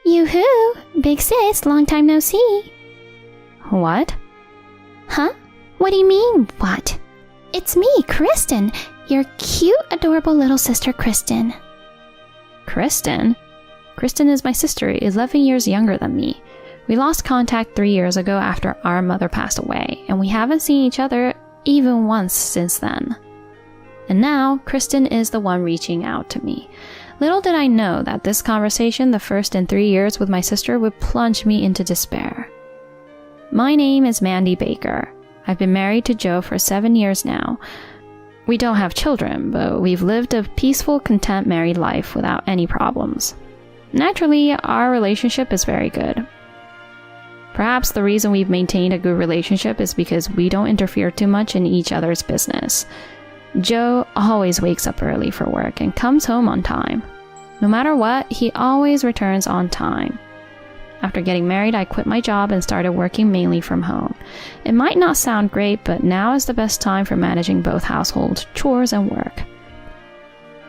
Yoo-hoo! Big sis, long time no see. What? Huh? What do you mean, what? It's me, Kristen. Your cute, adorable little sister, Kristen. Kristen? Kristen is my sister, 11 years younger than me. We lost contact 3 years ago after our mother passed away, and we haven't seen each other even once since then. And now, Kristen is the one reaching out to me. Little did I know that this conversation, the first in 3 years with my sister, would plunge me into despair. My name is Mandy Baker. I've been married to Joe for 7 years now. We don't have children, but we've lived a peaceful, content married life without any problems. Naturally, our relationship is very good. Perhaps the reason we've maintained a good relationship is because we don't interfere too much in each other's business. Joe always wakes up early for work and comes home on time. No matter what, he always returns on time. After getting married, I quit my job and started working mainly from home. It might not sound great, but now is the best time for managing both household chores and work.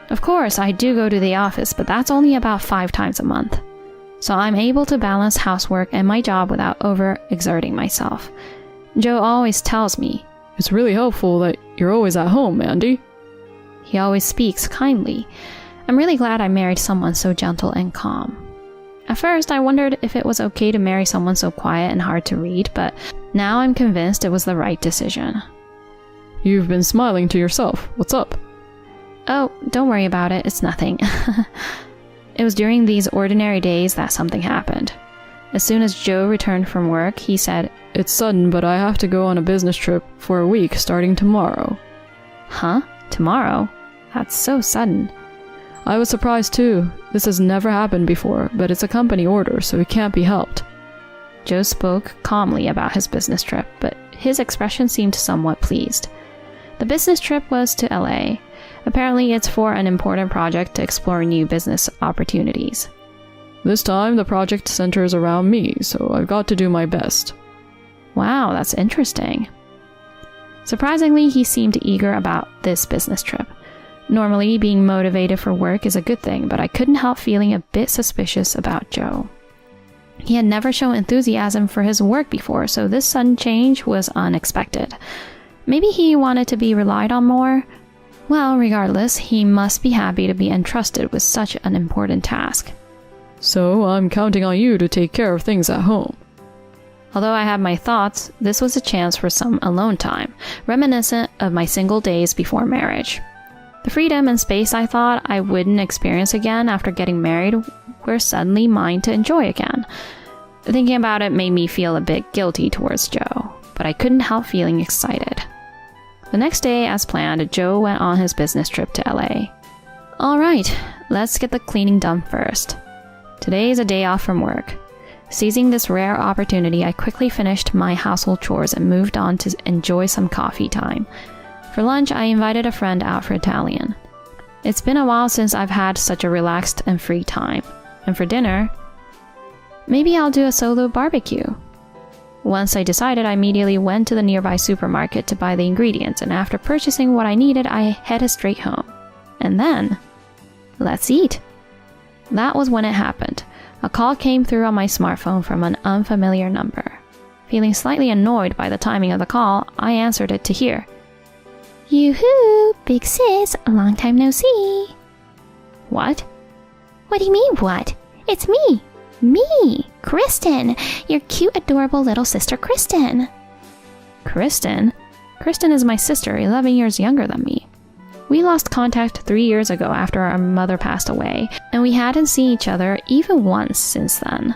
Of course, I do go to the office, but that's only about 5 times a month. So I'm able to balance housework and my job without overexerting myself. Joe always tells me, "It's really helpful that you're always at home, Mandy." He always speaks kindly. I'm really glad I married someone so gentle and calm. At first, I wondered if it was okay to marry someone so quiet and hard to read, but now I'm convinced it was the right decision. You've been smiling to yourself. What's up? Oh, don't worry about it. It's nothing. It was during these ordinary days that something happened. As soon as Joe returned from work, he said, "It's sudden, but I have to go on a business trip for a week starting tomorrow." Huh? Tomorrow? That's so sudden. I was surprised too. This has never happened before, but it's a company order, so it can't be helped. Joe spoke calmly about his business trip, but his expression seemed somewhat pleased. The business trip was to LA. Apparently, it's for an important project to explore new business opportunities. This time, the project centers around me, so I've got to do my best. Wow, that's interesting. Surprisingly, he seemed eager about this business trip. Normally, being motivated for work is a good thing, but I couldn't help feeling a bit suspicious about Joe. He had never shown enthusiasm for his work before, so this sudden change was unexpected. Maybe he wanted to be relied on more? Well, regardless, he must be happy to be entrusted with such an important task. So, I'm counting on you to take care of things at home. Although I had my thoughts, this was a chance for some alone time, reminiscent of my single days before marriage. The freedom and space I thought I wouldn't experience again after getting married were suddenly mine to enjoy again. Thinking about it made me feel a bit guilty towards Joe, but I couldn't help feeling excited. The next day, as planned, Joe went on his business trip to LA. Alright, let's get the cleaning done first. Today is a day off from work. Seizing this rare opportunity, I quickly finished my household chores and moved on to enjoy some coffee time. For lunch, I invited a friend out for Italian. It's been a while since I've had such a relaxed and free time. And for dinner, maybe I'll do a solo barbecue. Once I decided, I immediately went to the nearby supermarket to buy the ingredients, and after purchasing what I needed, I headed straight home. And then, let's eat. That was when it happened. A call came through on my smartphone from an unfamiliar number. Feeling slightly annoyed by the timing of the call, I answered it to hear, "Yoo-hoo, big sis, long time no see." What? What do you mean, what? It's me. Me, Kristen, your cute, adorable little sister, Kristen. Kristen? Kristen is my sister, 11 years younger than me. We lost contact 3 years ago after our mother passed away, and we hadn't seen each other even once since then.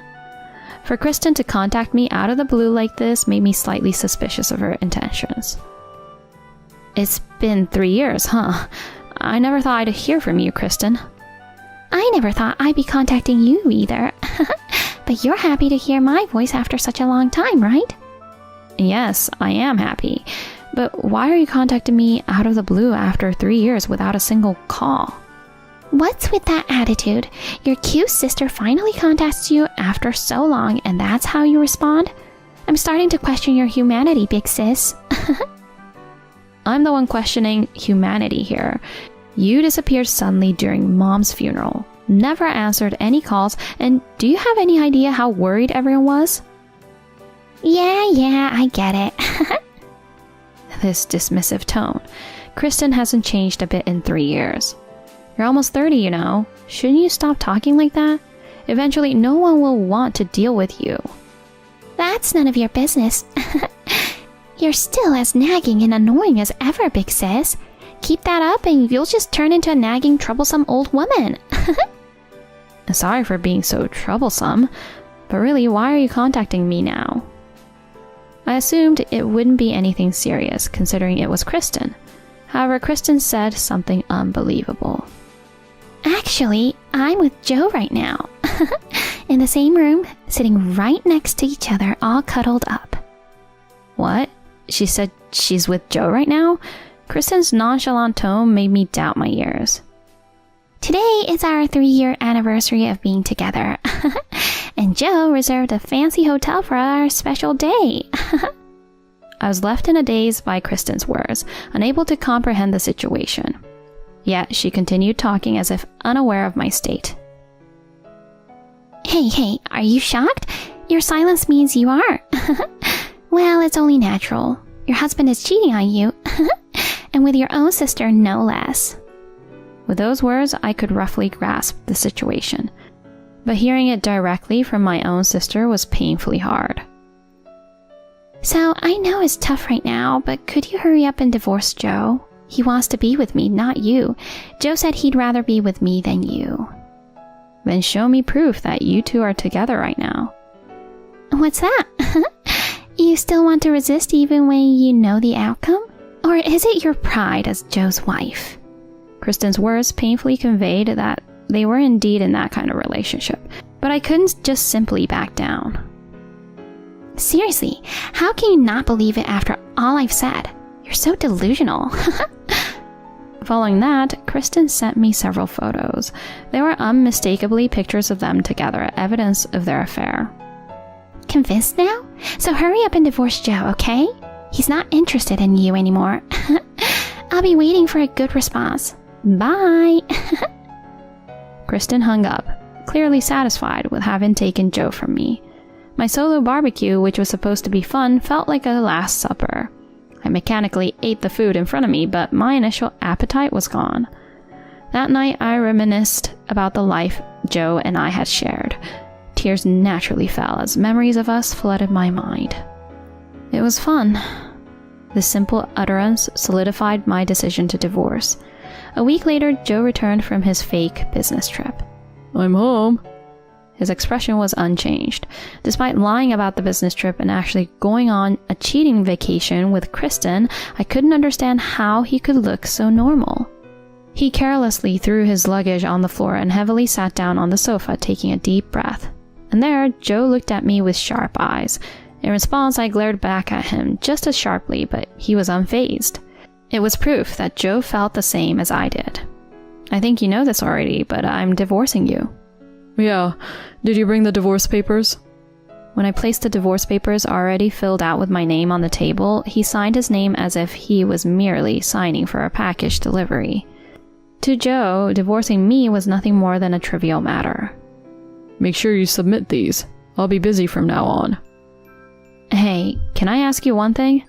For Kristen to contact me out of the blue like this made me slightly suspicious of her intentions. It's been 3 years, huh? I never thought I'd hear from you, Kristen. I never thought I'd be contacting you either. But you're happy to hear my voice after such a long time, right? Yes, I am happy. But why are you contacting me out of the blue after 3 years without a single call? What's with that attitude? Your cute sister finally contacts you after so long, and that's how you respond? I'm starting to question your humanity, big sis. I'm the one questioning humanity here. You disappeared suddenly during Mom's funeral. never answered any calls, and do you have any idea how worried everyone was? Yeah, I get it. This dismissive tone. Kristen hasn't changed a bit in 3 years. You're almost 30, you know. Shouldn't you stop talking like that? Eventually, no one will want to deal with you. That's none of your business. You're still as nagging and annoying as ever, big sis. Keep that up and you'll just turn into a nagging, troublesome old woman. Sorry for being so troublesome, but really, why are you contacting me now? I assumed it wouldn't be anything serious, considering it was Kristen. However, Kristen said something unbelievable. Actually, I'm with Joe right now. In the same room, sitting right next to each other, all cuddled up. What? She said she's with Joe right now? Kristen's nonchalant tone made me doubt my ears. Today is our 3-year anniversary of being together. And Joe reserved a fancy hotel for our special day. I was left in a daze by Kristen's words, unable to comprehend the situation. Yet she continued talking as if unaware of my state. Hey, are you shocked? Your silence means you are. Well, it's only natural. Your husband is cheating on you. And with your own sister, no less. With those words, I could roughly grasp the situation. But hearing it directly from my own sister was painfully hard. So, I know it's tough right now, but could you hurry up and divorce Joe? He wants to be with me, not you. Joe said he'd rather be with me than you. Then show me proof that you two are together right now. What's that? You still want to resist even when you know the outcome? Or is it your pride as Joe's wife? Kristen's words painfully conveyed that they were indeed in that kind of relationship, but I couldn't just simply back down. Seriously, how can you not believe it after all I've said? You're so delusional. Following that, Kristen sent me several photos. They were unmistakably pictures of them together, evidence of their affair. Convinced now? So hurry up and divorce Joe, okay? He's not interested in you anymore. I'll be waiting for a good response. Bye. Kristen hung up, clearly satisfied with having taken Joe from me. My solo barbecue, which was supposed to be fun, felt like a last supper. I mechanically ate the food in front of me, but my initial appetite was gone. That night, I reminisced about the life Joe and I had shared. Tears naturally fell as memories of us flooded my mind. It was fun. This simple utterance solidified my decision to divorce. A week later, Joe returned from his fake business trip. I'm home. His expression was unchanged. Despite lying about the business trip and actually going on a cheating vacation with Kristen, I couldn't understand how he could look so normal. He carelessly threw his luggage on the floor and heavily sat down on the sofa, taking a deep breath. And there, Joe looked at me with sharp eyes. In response, I glared back at him just as sharply, but he was unfazed. It was proof that Joe felt the same as I did. I think you know this already, but I'm divorcing you. Yeah. Did you bring the divorce papers? When I placed the divorce papers already filled out with my name on the table, he signed his name as if he was merely signing for a package delivery. To Joe, divorcing me was nothing more than a trivial matter. Make sure you submit these. I'll be busy from now on. Hey, can I ask you one thing?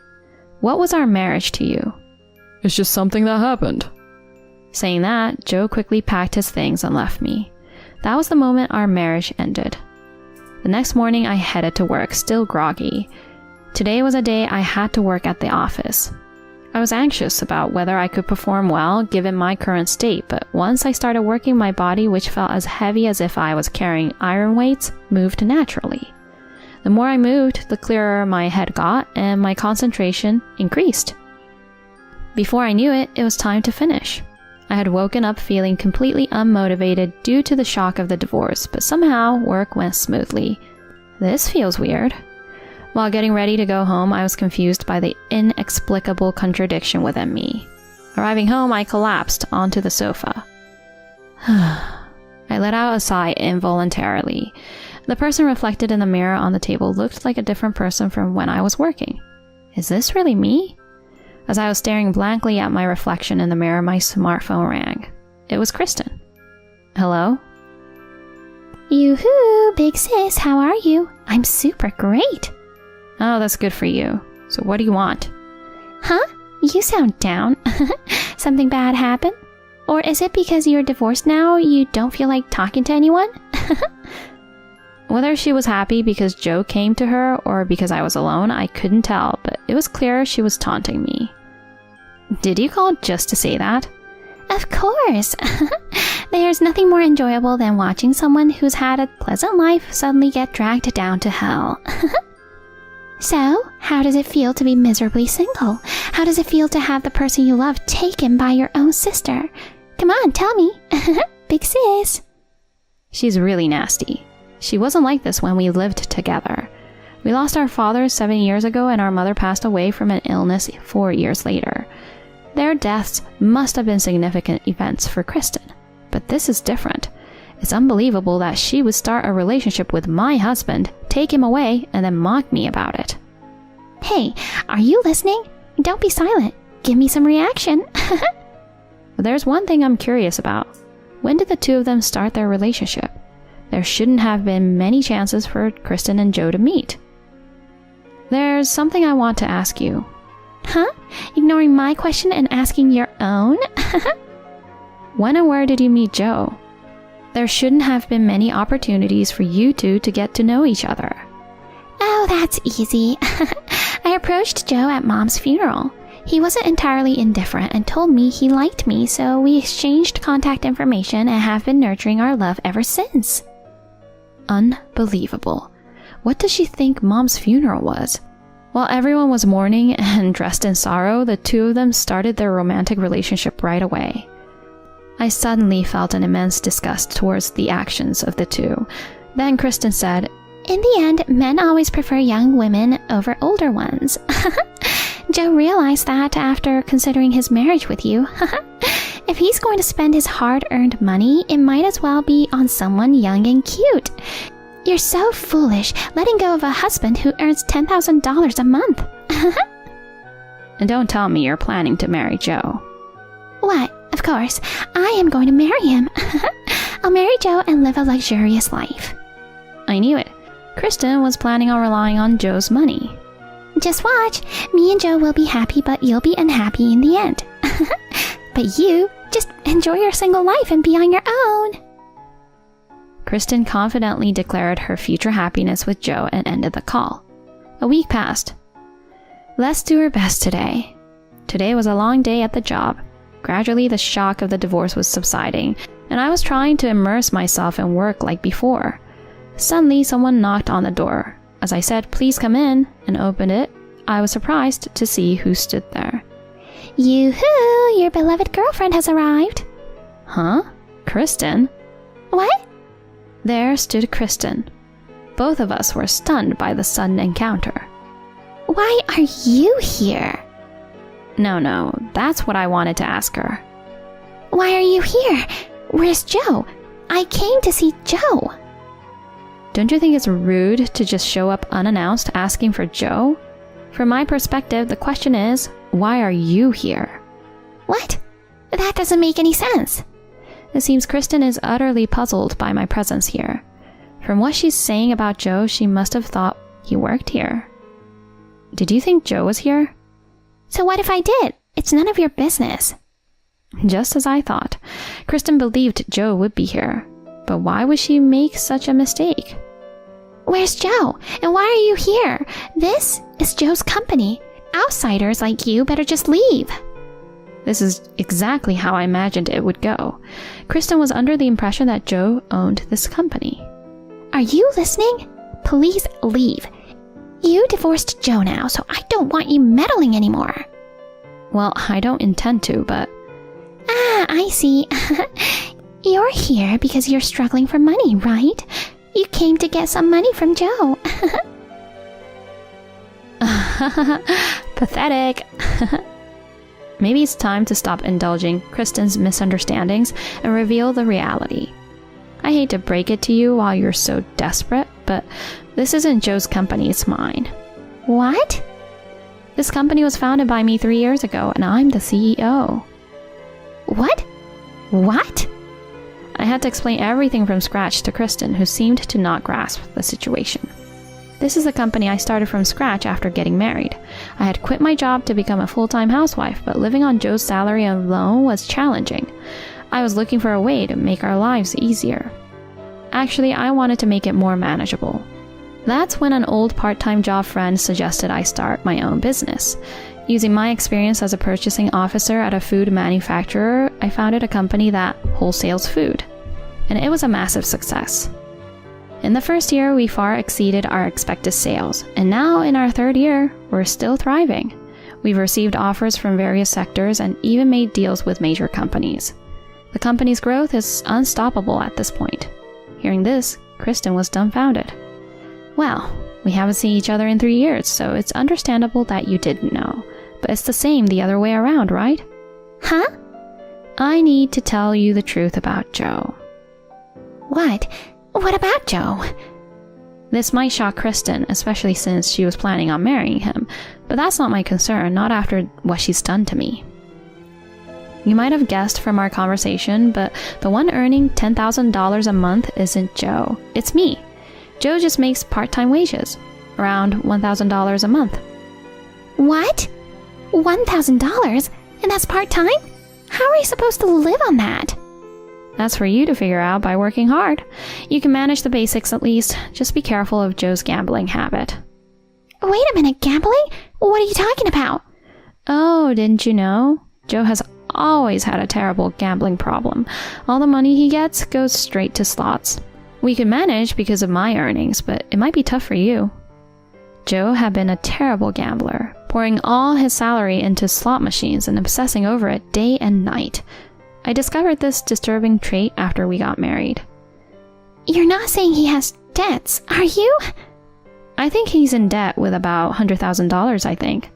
What was our marriage to you? It's just something that happened. Saying that, Joe quickly packed his things and left me. That was the moment our marriage ended. The next morning, I headed to work, still groggy. Today was a day I had to work at the office. I was anxious about whether I could perform well given my current state, but once I started working, my body, which felt as heavy as if I was carrying iron weights, moved naturally. The more I moved, the clearer my head got, and my concentration increased. Before I knew it, it was time to finish. I had woken up feeling completely unmotivated due to the shock of the divorce, but somehow work went smoothly. This feels weird. While getting ready to go home, I was confused by the inexplicable contradiction within me. Arriving home, I collapsed onto the sofa. I let out a sigh involuntarily. The person reflected in the mirror on the table looked like a different person from when I was working. Is this really me? As I was staring blankly at my reflection in the mirror, my smartphone rang. It was Kristen. Hello? Yoo-hoo, big sis, how are you? I'm super great. Oh, that's good for you. So what do you want? Huh? You sound down. Something bad happened? Or is it because you're divorced now, you don't feel like talking to anyone? Whether she was happy because Joe came to her or because I was alone, I couldn't tell, but it was clear she was taunting me. Did you call just to say that? Of course. There's nothing more enjoyable than watching someone who's had a pleasant life suddenly get dragged down to hell. So, how does it feel to be miserably single? How does it feel to have the person you love taken by your own sister? Come on, tell me. Big sis. She's really nasty. She wasn't like this when we lived together. We lost our father 7 years ago and our mother passed away from an illness 4 years later. Their deaths must have been significant events for Kristen. But this is different. It's unbelievable that she would start a relationship with my husband, take him away, and then mock me about it. Hey, are you listening? Don't be silent. Give me some reaction. But there's one thing I'm curious about. When did the two of them start their relationship? There shouldn't have been many chances for Kristen and Joe to meet. There's something I want to ask you. Huh? Ignoring my question and asking your own? When and where did you meet Joe? There shouldn't have been many opportunities for you two to get to know each other. Oh, that's easy. I approached Joe at Mom's funeral. He wasn't entirely indifferent and told me he liked me, so we exchanged contact information and have been nurturing our love ever since. Unbelievable. What does she think Mom's funeral was? While everyone was mourning and dressed in sorrow, the two of them started their romantic relationship right away. I suddenly felt an immense disgust towards the actions of the two. Then Kristen said, In the end, men always prefer young women over older ones. Joe realized that after considering his marriage with you. If he's going to spend his hard-earned money, it might as well be on someone young and cute. You're so foolish, letting go of a husband who earns $10,000 a month. And don't tell me you're planning to marry Joe. What? Of course, I am going to marry him. I'll marry Joe and live a luxurious life. I knew it. Kristen was planning on relying on Joe's money. Just watch. Me and Joe will be happy, but you'll be unhappy in the end. But you, just enjoy your single life and be on your own. Kristen confidently declared her future happiness with Joe and ended the call. A week passed. Let's do our best today. Today was a long day at the job. Gradually, the shock of the divorce was subsiding, and I was trying to immerse myself in work like before. Suddenly, someone knocked on the door. As I said, "Please come in," and opened it, I was surprised to see who stood there. Yoo-hoo! Your beloved girlfriend has arrived. Huh? Kristen? What? There stood Kristen. Both of us were stunned by the sudden encounter. Why are you here? No, that's what I wanted to ask her. Why are you here? Where's Joe? I came to see Joe. Don't you think it's rude to just show up unannounced asking for Joe? From my perspective, the question is, why are you here? What? That doesn't make any sense. It seems Kristen is utterly puzzled by my presence here. From what she's saying about Joe, she must have thought he worked here. Did you think Joe was here? So what if I did? It's none of your business. Just as I thought. Kristen believed Joe would be here. But why would she make such a mistake? Where's Joe? And why are you here? This is Joe's company. Outsiders like you better just leave. This is exactly how I imagined it would go. Kristen was under the impression that Joe owned this company. Are you listening? Please leave. You divorced Joe now, so I don't want you meddling anymore. Well, I don't intend to, but... Ah, I see. You're here because you're struggling for money, right? You came to get some money from Joe. Pathetic. Maybe it's time to stop indulging Kristen's misunderstandings and reveal the reality. I hate to break it to you while you're so desperate, but this isn't Joe's company, it's mine. What? This company was founded by me 3 years ago, and I'm the CEO. What? What? I had to explain everything from scratch to Kristen, who seemed to not grasp the situation. This is a company I started from scratch after getting married. I had quit my job to become a full-time housewife, but living on Joe's salary alone was challenging. I was looking for a way to make our lives easier. Actually, I wanted to make it more manageable. That's when an old part-time job friend suggested I start my own business. Using my experience as a purchasing officer at a food manufacturer, I founded a company that wholesales food. And it was a massive success. In the first year, we far exceeded our expected sales, and now in our third year, we're still thriving. We've received offers from various sectors and even made deals with major companies. The company's growth is unstoppable at this point. Hearing this, Kristen was dumbfounded. Well, we haven't seen each other in 3 years, so it's understandable that you didn't know. But it's the same the other way around, right? Huh? I need to tell you the truth about Joe. What? What about Joe? This might shock Kristen, especially since she was planning on marrying him, but that's not my concern, not after what she's done to me. You might have guessed from our conversation, but the one earning $10,000 a month isn't Joe, it's me. Joe just makes part-time wages, around $1,000 a month. What? $1,000? And that's part-time? How are you supposed to live on that? That's for you to figure out by working hard. You can manage the basics at least. Just be careful of Joe's gambling habit. Wait a minute, gambling? What are you talking about? Oh, didn't you know? Joe has always had a terrible gambling problem. All the money he gets goes straight to slots. We could manage because of my earnings, but it might be tough for you. Joe had been a terrible gambler, pouring all his salary into slot machines and obsessing over it day and night. I discovered this disturbing trait after we got married. You're not saying he has debts, are you? I think he's in debt with about $100,000, I think.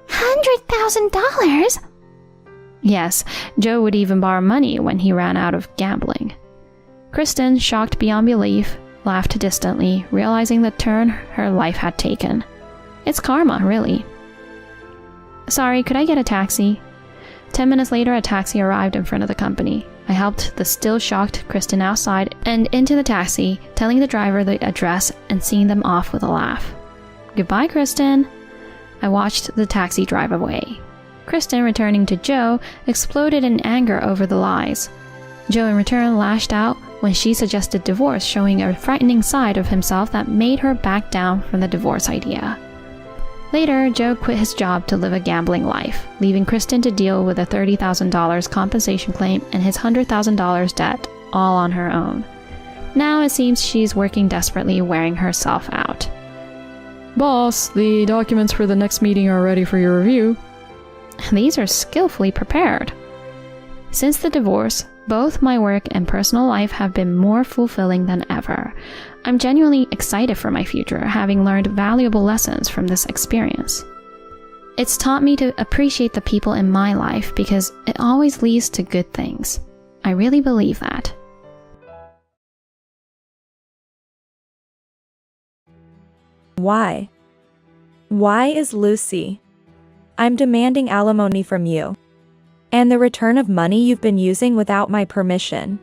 $100,000? Yes, Joe would even borrow money when he ran out of gambling. Kristen, shocked beyond belief, laughed distantly, realizing the turn her life had taken. It's karma, really. Sorry, could I get a taxi? 10 minutes later, a taxi arrived in front of the company. I helped the still shocked Kristen outside and into the taxi, telling the driver the address and seeing them off with a laugh. Goodbye, Kristen. I watched the taxi drive away. Kristen, returning to Joe, exploded in anger over the lies. Joe in return lashed out when she suggested divorce, showing a frightening side of himself that made her back down from the divorce idea. Later, Joe quit his job to live a gambling life, leaving Kristen to deal with a $30,000 compensation claim and his $100,000 debt, all on her own. Now it seems she's working desperately, wearing herself out. Boss, the documents for the next meeting are ready for your review. These are skillfully prepared. Since the divorce, both my work and personal life have been more fulfilling than ever. I'm genuinely excited for my future, having learned valuable lessons from this experience. It's taught me to appreciate the people in my life because it always leads to good things. I really believe that. Why? Why is Lucy? I'm demanding alimony from you. And the return of money you've been using without my permission.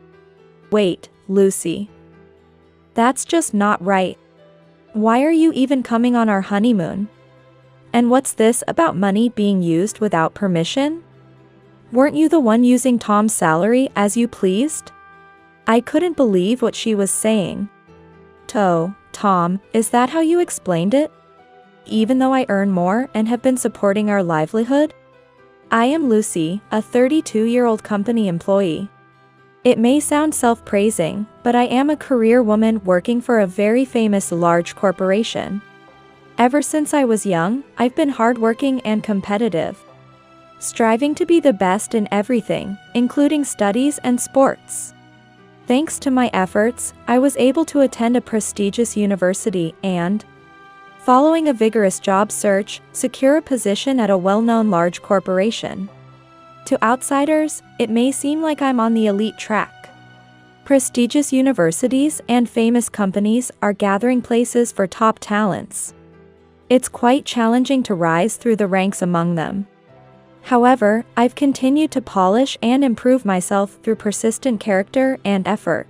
Wait, Lucy. That's just not right. Why are you even coming on our honeymoon? And what's this about money being used without permission? Weren't you the one using Tom's salary as you pleased? I couldn't believe what she was saying. Tom, is that how you explained it? Even though I earn more and have been supporting our livelihood? I am Lucy, a 32-year-old company employee. It may sound self-praising, but I am a career woman working for a very famous large corporation. Ever since I was young, I've been hardworking and competitive, striving to be the best in everything, including studies and sports. Thanks to my efforts, I was able to attend a prestigious university and, following a vigorous job search, secure a position at a well-known large corporation. To outsiders, it may seem like I'm on the elite track. Prestigious universities and famous companies are gathering places for top talents. It's quite challenging to rise through the ranks among them. However, I've continued to polish and improve myself through persistent character and effort.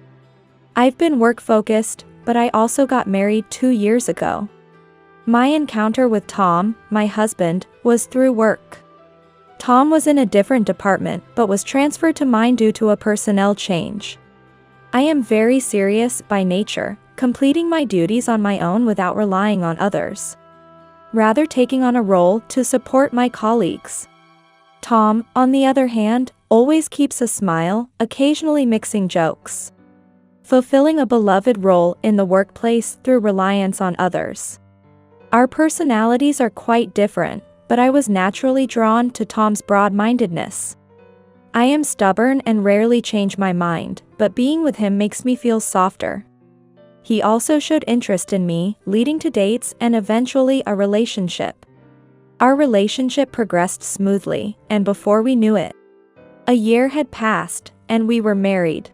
I've been work-focused, but I also got married 2 years ago. My encounter with Tom, my husband, was through work. Tom was in a different department but was transferred to mine due to a personnel change. I am very serious by nature, completing my duties on my own without relying on others, rather taking on a role to support my colleagues. Tom, on the other hand, always keeps a smile, occasionally mixing jokes, fulfilling a beloved role in the workplace through reliance on others. Our personalities are quite different, but I was naturally drawn to Tom's broad-mindedness. I am stubborn and rarely change my mind, but being with him makes me feel softer. He also showed interest in me, leading to dates and eventually a relationship. Our relationship progressed smoothly, and before we knew it, a year had passed, and we were married.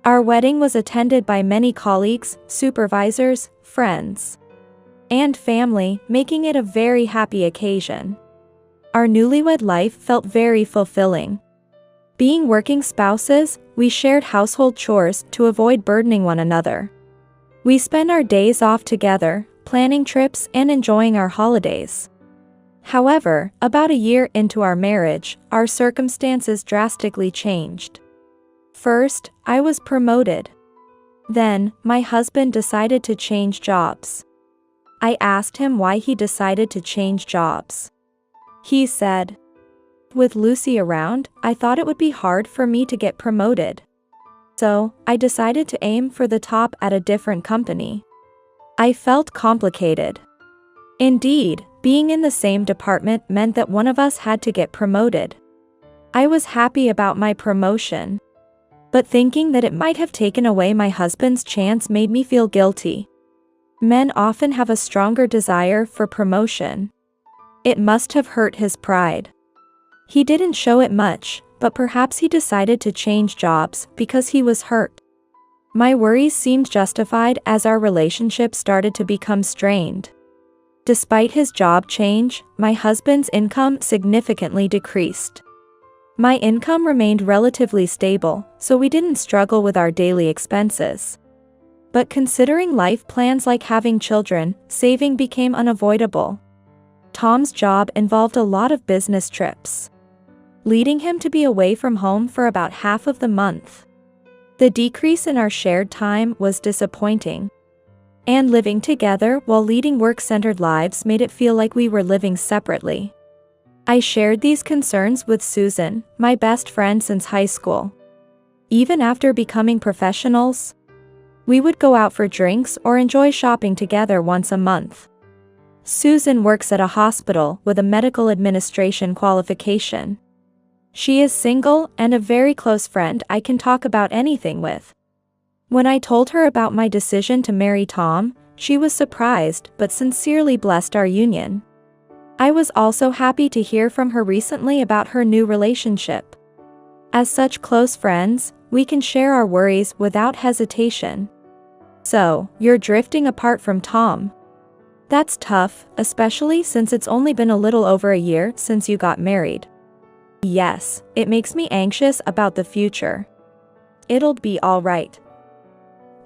Our wedding was attended by many colleagues, supervisors, friends, and family, making it a very happy occasion. Our newlywed life felt very fulfilling. Being working spouses, we shared household chores to avoid burdening one another. We spent our days off together, planning trips and enjoying our holidays. However, about a year into our marriage, our circumstances drastically changed. First, I was promoted. Then, my husband decided to change jobs. I asked him why he decided to change jobs. He said, "With Lucy around, I thought it would be hard for me to get promoted. So, I decided to aim for the top at a different company." I felt complicated. Indeed, being in the same department meant that one of us had to get promoted. I was happy about my promotion, but thinking that it might have taken away my husband's chance made me feel guilty. Men often have a stronger desire for promotion. It must have hurt his pride. He didn't show it much, but perhaps he decided to change jobs because he was hurt. My worries seemed justified as our relationship started to become strained. Despite his job change, my husband's income significantly decreased. My income remained relatively stable, so we didn't struggle with our daily expenses. But considering life plans like having children, saving became unavoidable. Tom's job involved a lot of business trips, leading him to be away from home for about half of the month. The decrease in our shared time was disappointing. And living together while leading work-centered lives made it feel like we were living separately. I shared these concerns with Susan, my best friend since high school. Even after becoming professionals, we would go out for drinks or enjoy shopping together once a month. Susan works at a hospital with a medical administration qualification. She is single and a very close friend I can talk about anything with. When I told her about my decision to marry Tom, she was surprised but sincerely blessed our union. I was also happy to hear from her recently about her new relationship. As such close friends, we can share our worries without hesitation. So, you're drifting apart from Tom. That's tough, especially since it's only been a little over a year since you got married. Yes, it makes me anxious about the future. It'll be all right.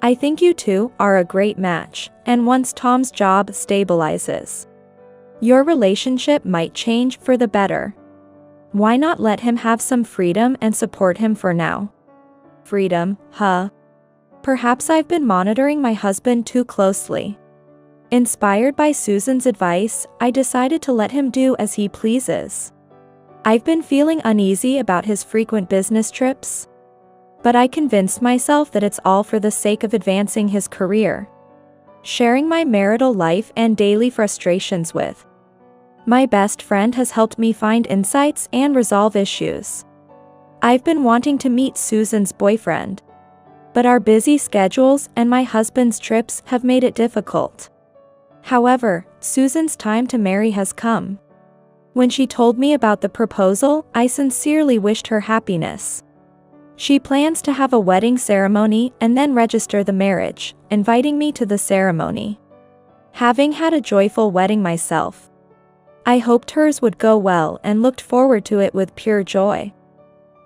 I think you two are a great match, and once Tom's job stabilizes, your relationship might change for the better. Why not let him have some freedom and support him for now? Freedom, huh? Perhaps I've been monitoring my husband too closely. Inspired by Susan's advice, I decided to let him do as he pleases. I've been feeling uneasy about his frequent business trips, but I convinced myself that it's all for the sake of advancing his career. Sharing my marital life and daily frustrations with my best friend has helped me find insights and resolve issues. I've been wanting to meet Susan's boyfriend, but our busy schedules and my husband's trips have made it difficult. However, Susan's time to marry has come. When she told me about the proposal, I sincerely wished her happiness. She plans to have a wedding ceremony and then register the marriage, inviting me to the ceremony. Having had a joyful wedding myself, I hoped hers would go well and looked forward to it with pure joy.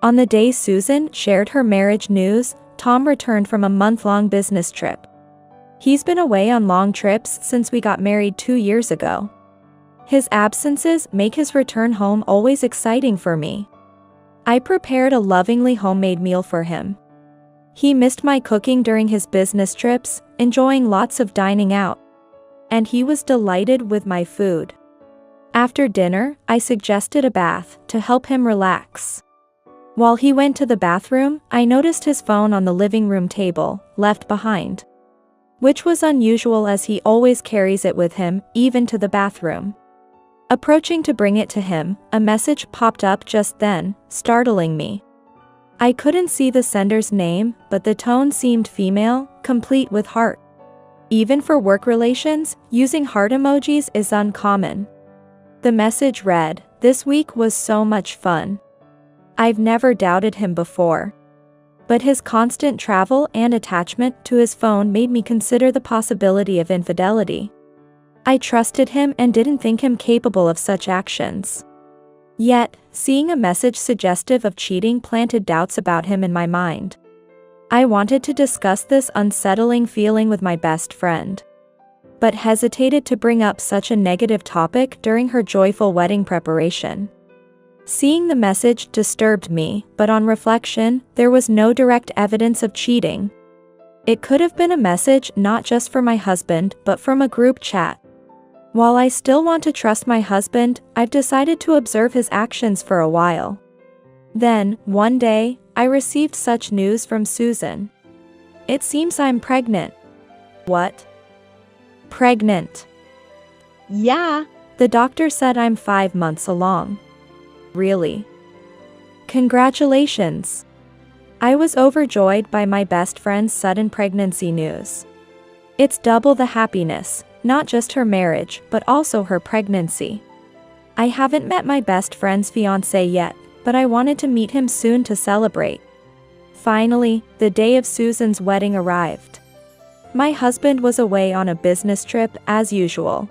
On the day Susan shared her marriage news, Tom returned from a month-long business trip. He's been away on long trips since we got married 2 years ago. His absences make his return home always exciting for me. I prepared a lovingly homemade meal for him. He missed my cooking during his business trips, enjoying lots of dining out. And he was delighted with my food. After dinner, I suggested a bath to help him relax. While he went to the bathroom, I noticed his phone on the living room table, left behind. Which was unusual as he always carries it with him, even to the bathroom. Approaching to bring it to him, a message popped up just then, startling me. I couldn't see the sender's name, but the tone seemed female, complete with heart. Even for work relations, using heart emojis is uncommon. The message read, "This week was so much fun." I've never doubted him before. But his constant travel and attachment to his phone made me consider the possibility of infidelity. I trusted him and didn't think him capable of such actions. Yet, seeing a message suggestive of cheating planted doubts about him in my mind. I wanted to discuss this unsettling feeling with my best friend, but hesitated to bring up such a negative topic during her joyful wedding preparation. Seeing the message disturbed me, but on reflection, there was no direct evidence of cheating. It could have been a message not just for my husband, but from a group chat. While I still want to trust my husband, I've decided to observe his actions for a while. Then, one day, I received such news from Susan. "It seems I'm pregnant." "What? Pregnant?" "Yeah, the doctor said I'm 5 months along." "Really? Congratulations." I was overjoyed by my best friend's sudden pregnancy news. It's double the happiness, not just her marriage, but also her pregnancy. I haven't met my best friend's fiancé yet, but I wanted to meet him soon to celebrate. Finally, the day of Susan's wedding arrived. My husband was away on a business trip as usual.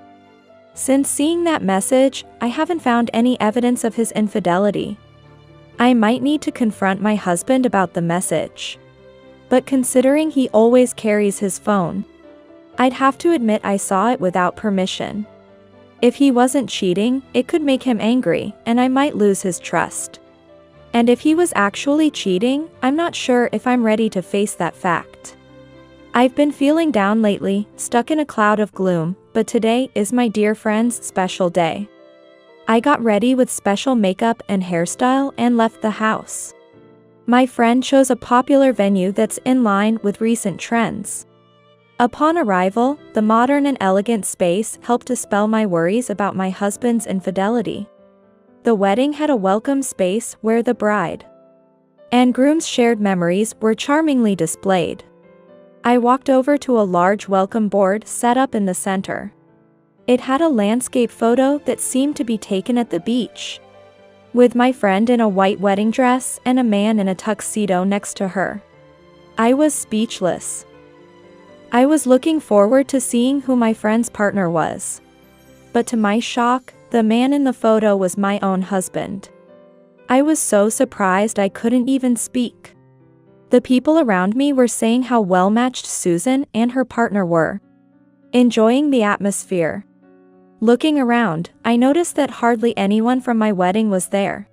Since seeing that message, I haven't found any evidence of his infidelity. I might need to confront my husband about the message. But considering he always carries his phone, I'd have to admit I saw it without permission. If he wasn't cheating, it could make him angry, and I might lose his trust. And if he was actually cheating, I'm not sure if I'm ready to face that fact. I've been feeling down lately, stuck in a cloud of gloom, but today is my dear friend's special day. I got ready with special makeup and hairstyle and left the house. My friend chose a popular venue that's in line with recent trends. Upon arrival, the modern and elegant space helped dispel my worries about my husband's infidelity. The wedding had a welcome space where the bride and groom's shared memories were charmingly displayed. I walked over to a large welcome board set up in the center. It had a landscape photo that seemed to be taken at the beach, with my friend in a white wedding dress and a man in a tuxedo next to her. I was speechless. I was looking forward to seeing who my friend's partner was. But to my shock, the man in the photo was my own husband. I was so surprised I couldn't even speak. The people around me were saying how well-matched Susan and her partner were, enjoying the atmosphere. Looking around, I noticed that hardly anyone from my wedding was there.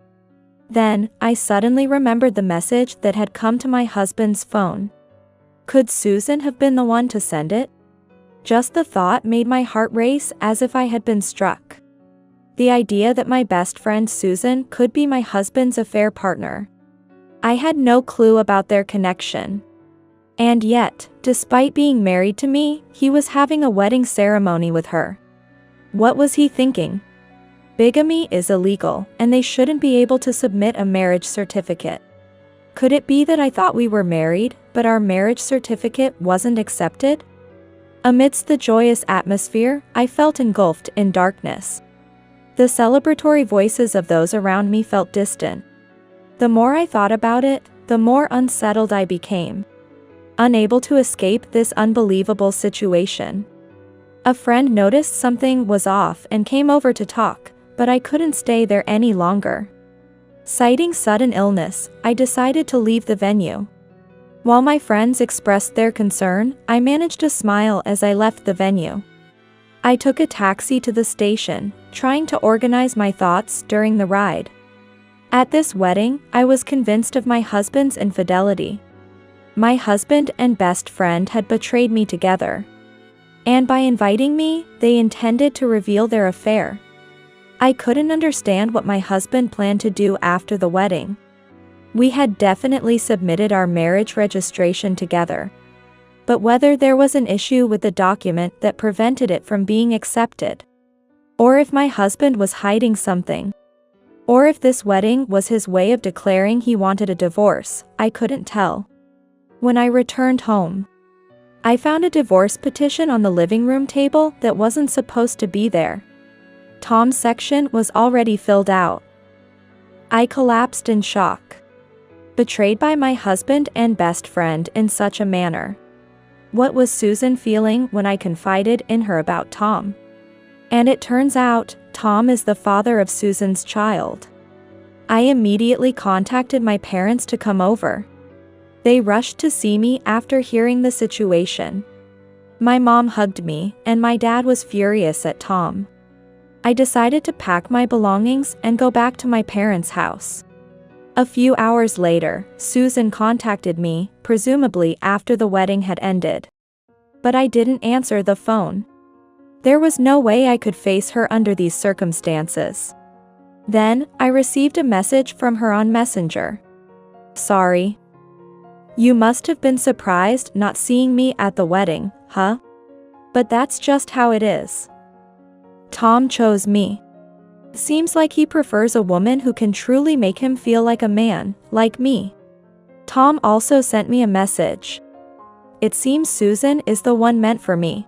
Then, I suddenly remembered the message that had come to my husband's phone. Could Susan have been the one to send it? Just the thought made my heart race as if I had been struck. The idea that my best friend Susan could be my husband's affair partner. I had no clue about their connection. And yet, despite being married to me, he was having a wedding ceremony with her. What was he thinking? Bigamy is illegal, and they shouldn't be able to submit a marriage certificate. Could it be that I thought we were married, but our marriage certificate wasn't accepted? Amidst the joyous atmosphere, I felt engulfed in darkness. The celebratory voices of those around me felt distant. The more I thought about it, the more unsettled I became, unable to escape this unbelievable situation. A friend noticed something was off and came over to talk, but I couldn't stay there any longer. Citing sudden illness, I decided to leave the venue. While my friends expressed their concern, I managed to smile as I left the venue. I took a taxi to the station, trying to organize my thoughts during the ride. At this wedding, I was convinced of my husband's infidelity. My husband and best friend had betrayed me together. And by inviting me, they intended to reveal their affair. I couldn't understand what my husband planned to do after the wedding. We had definitely submitted our marriage registration together. But whether there was an issue with the document that prevented it from being accepted, or if my husband was hiding something, or if this wedding was his way of declaring he wanted a divorce, I couldn't tell. When I returned home, I found a divorce petition on the living room table that wasn't supposed to be there. Tom's section was already filled out. I collapsed in shock. Betrayed by my husband and best friend in such a manner. What was Susan feeling when I confided in her about Tom? And it turns out, Tom is the father of Susan's child. I immediately contacted my parents to come over. They rushed to see me after hearing the situation. My mom hugged me, and my dad was furious at Tom. I decided to pack my belongings and go back to my parents' house. A few hours later, Susan contacted me, presumably after the wedding had ended. But I didn't answer the phone. There was no way I could face her under these circumstances. Then, I received a message from her on Messenger. Sorry. You must have been surprised not seeing me at the wedding, huh? But that's just how it is. Tom chose me. Seems like he prefers a woman who can truly make him feel like a man, like me. Tom also sent me a message. It seems Susan is the one meant for me.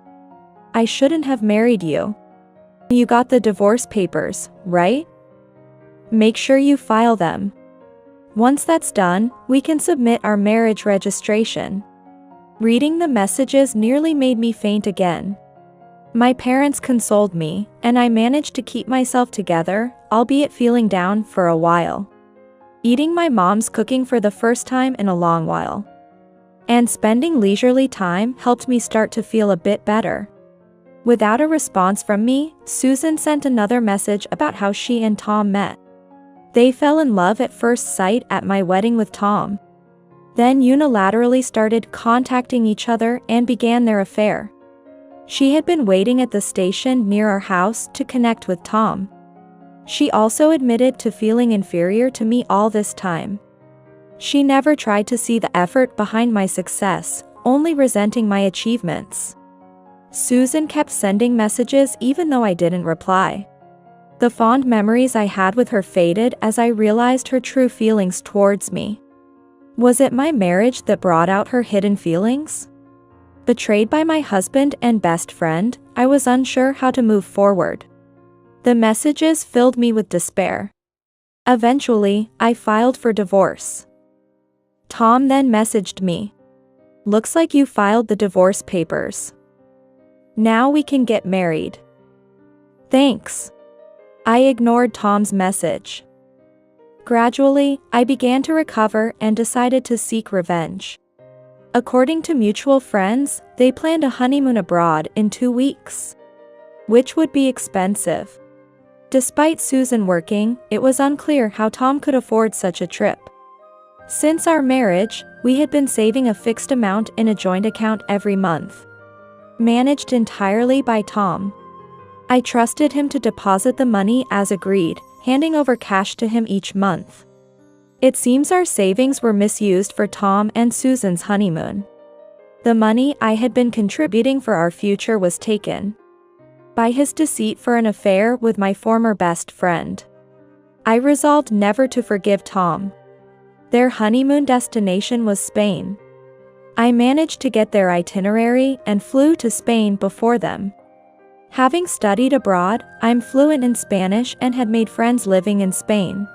I shouldn't have married you. You got the divorce papers, right? Make sure you file them. Once that's done, we can submit our marriage registration. Reading the messages nearly made me faint again. My parents consoled me, and I managed to keep myself together, albeit feeling down for a while. Eating my mom's cooking for the first time in a long while. And spending leisurely time helped me start to feel a bit better. Without a response from me, Susan sent another message about how she and Tom met. They fell in love at first sight at my wedding with Tom. Then unilaterally started contacting each other and began their affair. She had been waiting at the station near our house to connect with Tom. She also admitted to feeling inferior to me all this time. She never tried to see the effort behind my success, only resenting my achievements. Susan kept sending messages even though I didn't reply. The fond memories I had with her faded as I realized her true feelings towards me. Was it my marriage that brought out her hidden feelings? Betrayed by my husband and best friend, I was unsure how to move forward. The messages filled me with despair. Eventually, I filed for divorce. Tom then messaged me. Looks like you filed the divorce papers. Now we can get married. Thanks. I ignored Tom's message. Gradually, I began to recover and decided to seek revenge. According to mutual friends, they planned a honeymoon abroad in 2 weeks, which would be expensive. Despite Susan working, it was unclear how Tom could afford such a trip. Since our marriage, we had been saving a fixed amount in a joint account every month, managed entirely by Tom. I trusted him to deposit the money as agreed, handing over cash to him each month. It seems our savings were misused for Tom and Susan's honeymoon. The money I had been contributing for our future was taken by his deceit for an affair with my former best friend. I resolved never to forgive Tom. Their honeymoon destination was Spain. I managed to get their itinerary and flew to Spain before them. Having studied abroad, I'm fluent in Spanish and had made friends living in Spain.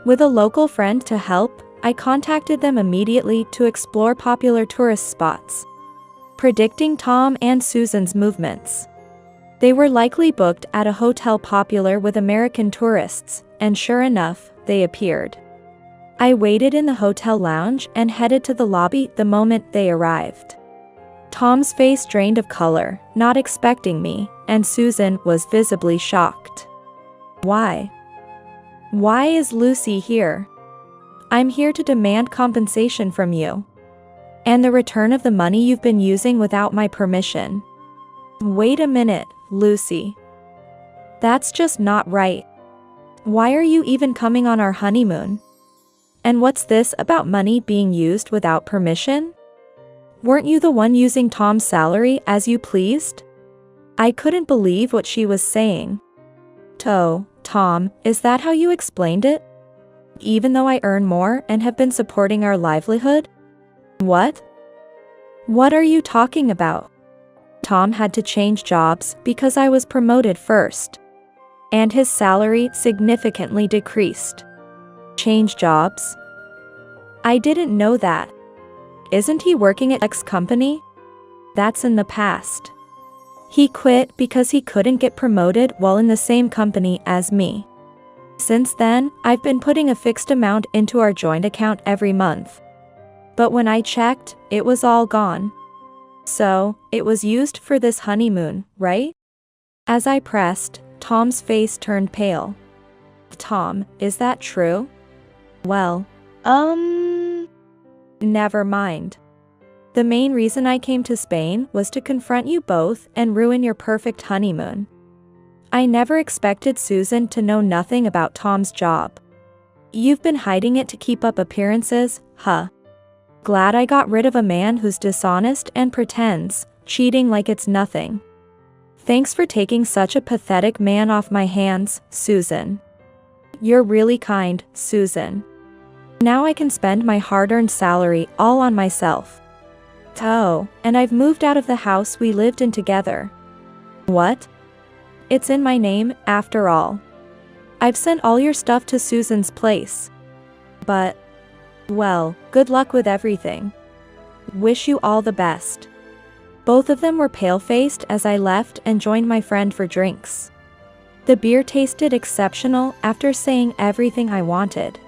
With a local friend to help, I contacted them immediately to explore popular tourist spots, predicting Tom and Susan's movements. They were likely booked at a hotel popular with American tourists, and sure enough, they appeared. I waited in the hotel lounge and headed to the lobby the moment they arrived. Tom's face drained of color, not expecting me, and Susan was visibly shocked. Why? Why is Lucy here? I'm here to demand compensation from you. And the return of the money you've been using without my permission. Wait a minute, Lucy. That's just not right. Why are you even coming on our honeymoon? And what's this about money being used without permission? Weren't you the one using Tom's salary as you pleased? I couldn't believe what she was saying. Tom, is that how you explained it? Even though I earn more and have been supporting our livelihood? What? What are you talking about? Tom had to change jobs because I was promoted first. And his salary significantly decreased. Change jobs? I didn't know that. Isn't he working at X company? That's in the past. He quit because he couldn't get promoted while in the same company as me. Since then, I've been putting a fixed amount into our joint account every month. But when I checked, it was all gone. So, it was used for this honeymoon, right? As I pressed, Tom's face turned pale. Tom, is that true? Well, never mind. The main reason I came to Spain was to confront you both and ruin your perfect honeymoon. I never expected Susan to know nothing about Tom's job. You've been hiding it to keep up appearances, huh? Glad I got rid of a man who's dishonest and pretends, cheating like it's nothing. Thanks for taking such a pathetic man off my hands, Susan. You're really kind, Susan. Now I can spend my hard-earned salary all on myself. Oh, and I've moved out of the house we lived in together. What? It's in my name, after all. I've sent all your stuff to Susan's place. But, well, good luck with everything. Wish you all the best. Both of them were pale-faced as I left and joined my friend for drinks. The beer tasted exceptional after saying everything I wanted.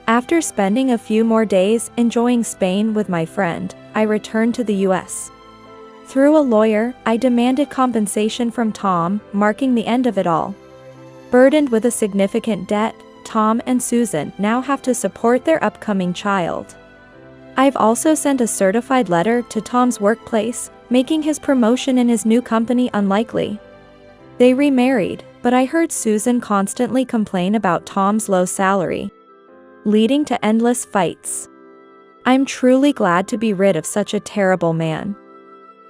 After spending a few more days enjoying Spain with my friend, I returned to the US. Through a lawyer, I demanded compensation from Tom, marking the end of it all. Burdened with a significant debt, Tom and Susan now have to support their upcoming child. I've also sent a certified letter to Tom's workplace, making his promotion in his new company unlikely. They remarried, but I heard Susan constantly complain about Tom's low salary, leading to endless fights. I'm truly glad to be rid of such a terrible man.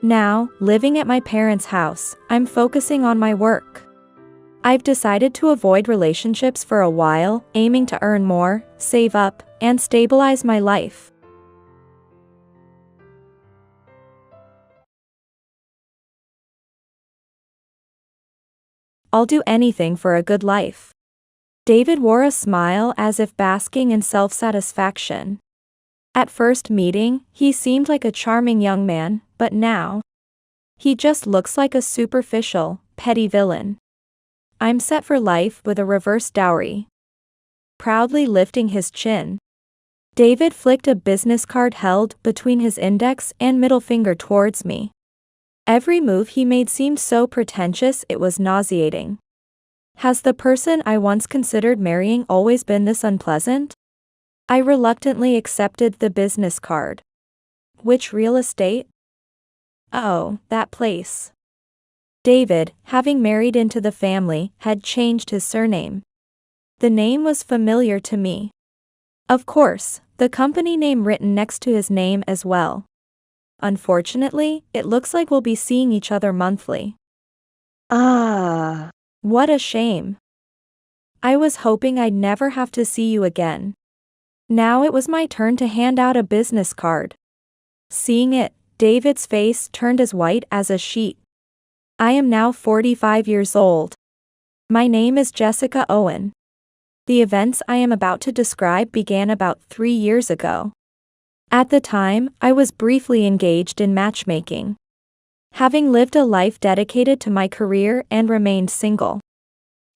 Now, living at my parents' house, I'm focusing on my work. I've decided to avoid relationships for a while, aiming to earn more, save up, and stabilize my life. I'll do anything for a good life. David wore a smile as if basking in self-satisfaction. At first meeting, he seemed like a charming young man, but now, he just looks like a superficial, petty villain. I'm set for life with a reverse dowry. Proudly lifting his chin, David flicked a business card held between his index and middle finger towards me. Every move he made seemed so pretentious it was nauseating. Has the person I once considered marrying always been this unpleasant? I reluctantly accepted the business card. Which real estate? Oh, that place. David, having married into the family, had changed his surname. The name was familiar to me. Of course, the company name written next to his name as well. Unfortunately, it looks like we'll be seeing each other monthly. What a shame. I was hoping I'd never have to see you again. Now it was my turn to hand out a business card. Seeing it, David's face turned as white as a sheet. I am now 45 years old. My name is Jessica Owen. The events I am about to describe began about 3 years ago. At the time, I was briefly engaged in matchmaking. having lived a life dedicated to my career and remained single.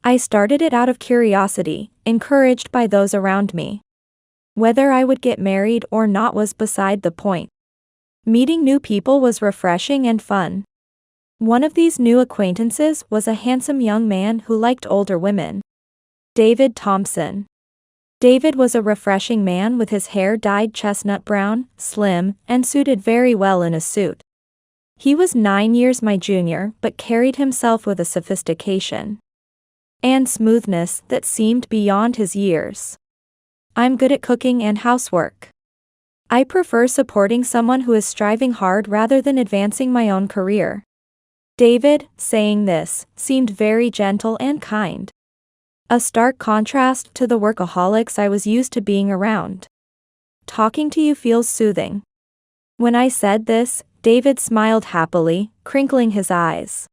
I started it out of curiosity, encouraged by those around me. Whether I would get married or not was beside the point. Meeting new people was refreshing and fun. One of these new acquaintances was a handsome young man who liked older women. David Thompson. David was a refreshing man with his hair dyed chestnut brown, slim, and suited very well in a suit. He was 9 years my junior but carried himself with a sophistication and smoothness that seemed beyond his years. I'm good at cooking and housework. I prefer supporting someone who is striving hard rather than advancing my own career. David, saying this, seemed very gentle and kind. A stark contrast to the workaholics I was used to being around. Talking to you feels soothing. When I said this, David smiled happily, crinkling his eyes.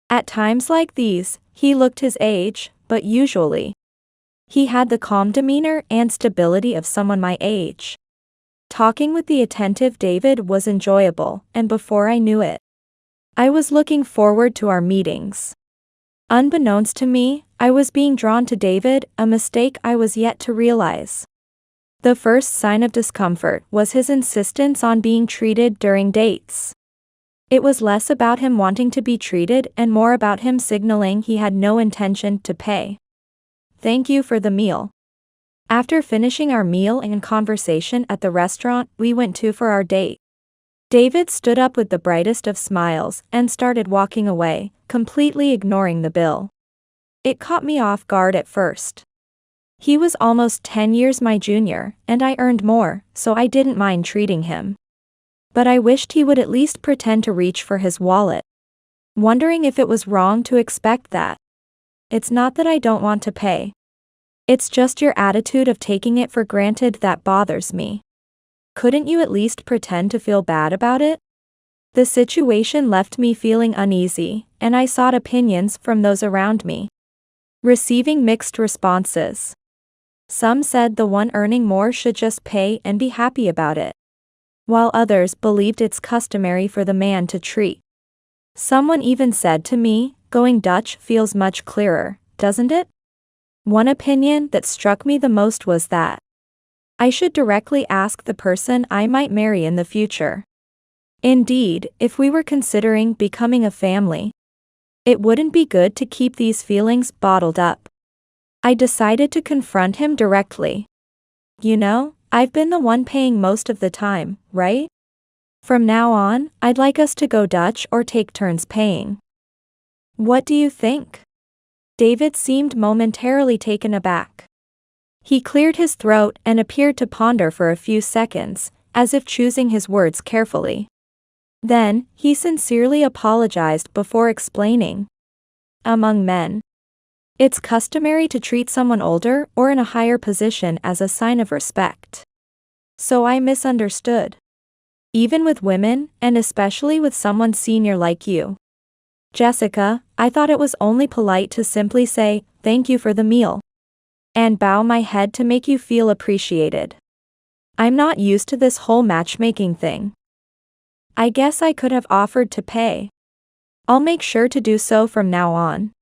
At times like these, he looked his age, but usually, he had the calm demeanor and stability of someone my age. Talking with the attentive David was enjoyable, and before I knew it, I was looking forward to our meetings. Unbeknownst to me, I was being drawn to David, a mistake I was yet to realize. The first sign of discomfort was his insistence on being treated during dates. It was less about him wanting to be treated and more about him signaling he had no intention to pay. Thank you for the meal. After finishing our meal and conversation at the restaurant we went to for our date, David stood up with the brightest of smiles and started walking away, completely ignoring the bill. It caught me off guard at first. He was almost 10 years my junior, and I earned more, so I didn't mind treating him. But I wished he would at least pretend to reach for his wallet. Wondering if it was wrong to expect that. It's not that I don't want to pay. It's just your attitude of taking it for granted that bothers me. Couldn't you at least pretend to feel bad about it? The situation left me feeling uneasy, and I sought opinions from those around me. Receiving mixed responses. Some said the one earning more should just pay and be happy about it, while others believed it's customary for the man to treat. Someone even said to me, going Dutch feels much clearer, doesn't it? One opinion that struck me the most was that I should directly ask the person I might marry in the future. Indeed, if we were considering becoming a family, it wouldn't be good to keep these feelings bottled up. I decided to confront him directly. You know, I've been the one paying most of the time, right? From now on, I'd like us to go Dutch or take turns paying. What do you think? David seemed momentarily taken aback. He cleared his throat and appeared to ponder for a few seconds, as if choosing his words carefully. Then, he sincerely apologized before explaining. Among men, it's customary to treat someone older or in a higher position as a sign of respect. So I misunderstood. Even with women, and especially with someone senior like you, Jessica, I thought it was only polite to simply say, "Thank you for the meal," and bow my head to make you feel appreciated. I'm not used to this whole matchmaking thing. I guess I could have offered to pay. I'll make sure to do so from now on.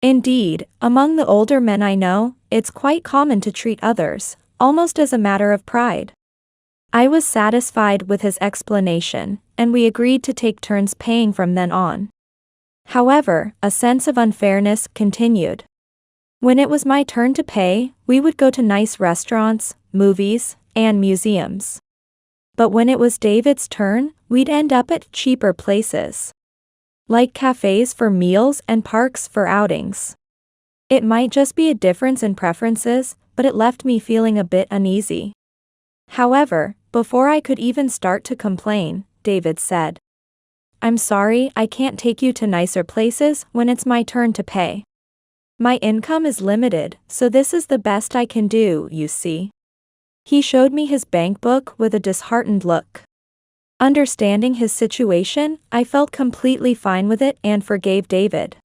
Indeed, among the older men I know, it's quite common to treat others, almost as a matter of pride. I was satisfied with his explanation, and we agreed to take turns paying from then on. However, a sense of unfairness continued. When it was my turn to pay, we would go to nice restaurants, movies, and museums. But when it was David's turn, we'd end up at cheaper places, like cafes for meals and parks for outings. It might just be a difference in preferences, but it left me feeling a bit uneasy. However, before I could even start to complain, David said, "I'm sorry I can't take you to nicer places when it's my turn to pay. My income is limited, so this is the best I can do, you see." He showed me his bank book with a disheartened look. Understanding his situation, I felt completely fine with it and forgave David.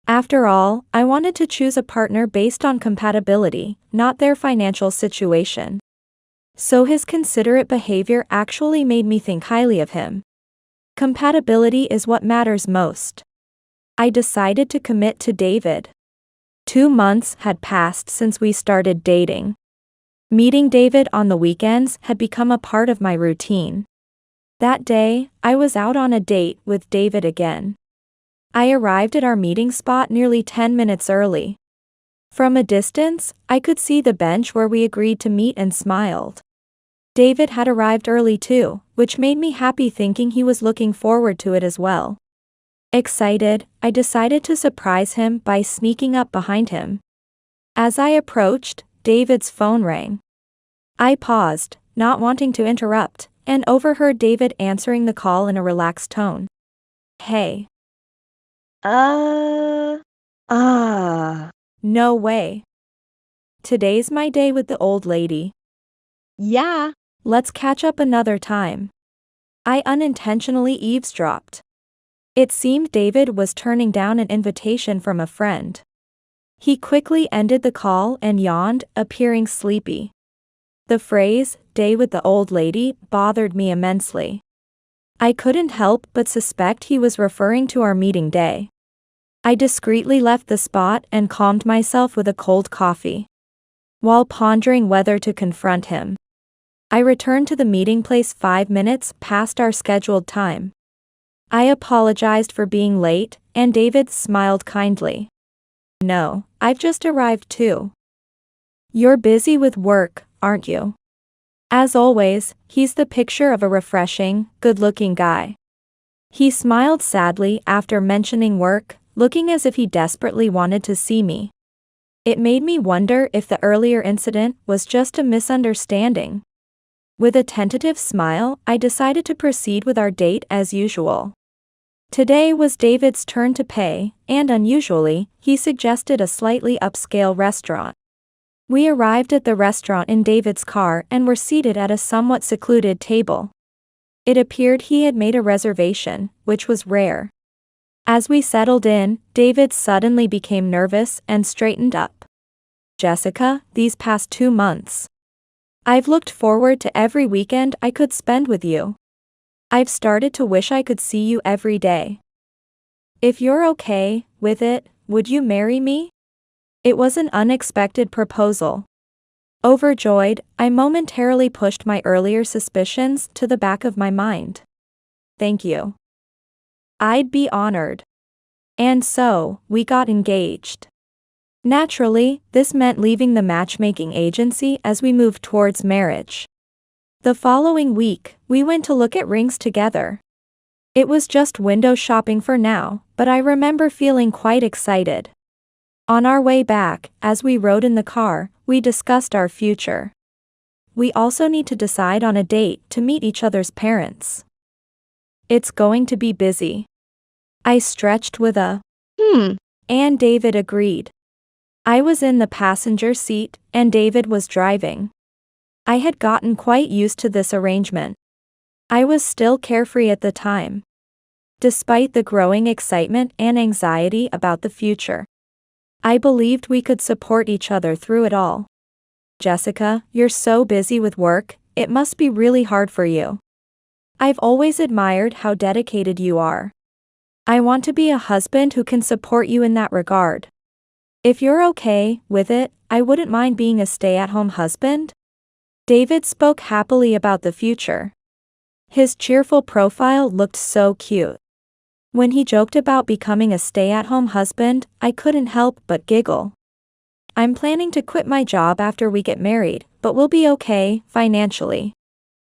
After all, I wanted to choose a partner based on compatibility, not their financial situation. So his considerate behavior actually made me think highly of him. Compatibility is what matters most. I decided to commit to David. 2 months had passed since we started dating. Meeting David on the weekends had become a part of my routine. That day, I was out on a date with David again. I arrived at our meeting spot nearly 10 minutes early. From a distance, I could see the bench where we agreed to meet and smiled. David had arrived early too, which made me happy thinking he was looking forward to it as well. Excited, I decided to surprise him by sneaking up behind him. As I approached, David's phone rang. I paused, not wanting to interrupt, and overheard David answering the call in a relaxed tone. Hey. No way. Today's my day with the old lady. Yeah. Let's catch up another time. I unintentionally eavesdropped. It seemed David was turning down an invitation from a friend. He quickly ended the call and yawned, appearing sleepy. The phrase, day with the old lady, bothered me immensely. I couldn't help but suspect he was referring to our meeting day. I discreetly left the spot and calmed myself with a cold coffee. While pondering whether to confront him, I returned to the meeting place 5 minutes past our scheduled time. I apologized for being late, and David smiled kindly. No, I've just arrived too. You're busy with work, aren't you? As always, he's the picture of a refreshing, good-looking guy. He smiled sadly after mentioning work, looking as if he desperately wanted to see me. It made me wonder if the earlier incident was just a misunderstanding. With a tentative smile, I decided to proceed with our date as usual. Today was David's turn to pay, and unusually, he suggested a slightly upscale restaurant. We arrived at the restaurant in David's car and were seated at a somewhat secluded table. It appeared he had made a reservation, which was rare. As we settled in, David suddenly became nervous and straightened up. Jessica, these past 2 months, I've looked forward to every weekend I could spend with you. I've started to wish I could see you every day. If you're okay with it, would you marry me? It was an unexpected proposal. Overjoyed, I momentarily pushed my earlier suspicions to the back of my mind. Thank you. I'd be honored. And so, we got engaged. Naturally, this meant leaving the matchmaking agency as we moved towards marriage. The following week, we went to look at rings together. It was just window shopping for now, but I remember feeling quite excited. On our way back, as we rode in the car, we discussed our future. We also need to decide on a date to meet each other's parents. It's going to be busy. I stretched with a and David agreed. I was in the passenger seat, and David was driving. I had gotten quite used to this arrangement. I was still carefree at the time. Despite the growing excitement and anxiety about the future, I believed we could support each other through it all. Jessica, you're so busy with work, it must be really hard for you. I've always admired how dedicated you are. I want to be a husband who can support you in that regard. If you're okay with it, I wouldn't mind being a stay-at-home husband. David spoke happily about the future. His cheerful profile looked so cute. When he joked about becoming a stay-at-home husband, I couldn't help but giggle. I'm planning to quit my job after we get married, but we'll be okay, financially.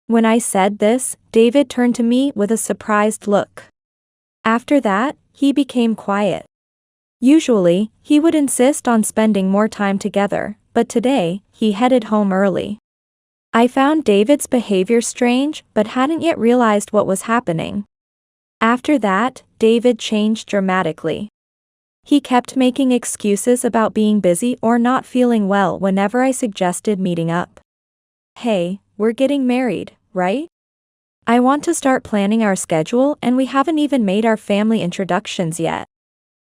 When I said this, David turned to me with a surprised look. After that, he became quiet. Usually, he would insist on spending more time together, but today, he headed home early. I found David's behavior strange, but hadn't yet realized what was happening. After that, David changed dramatically. He kept making excuses about being busy or not feeling well whenever I suggested meeting up. Hey, we're getting married, right? I want to start planning our schedule and we haven't even made our family introductions yet.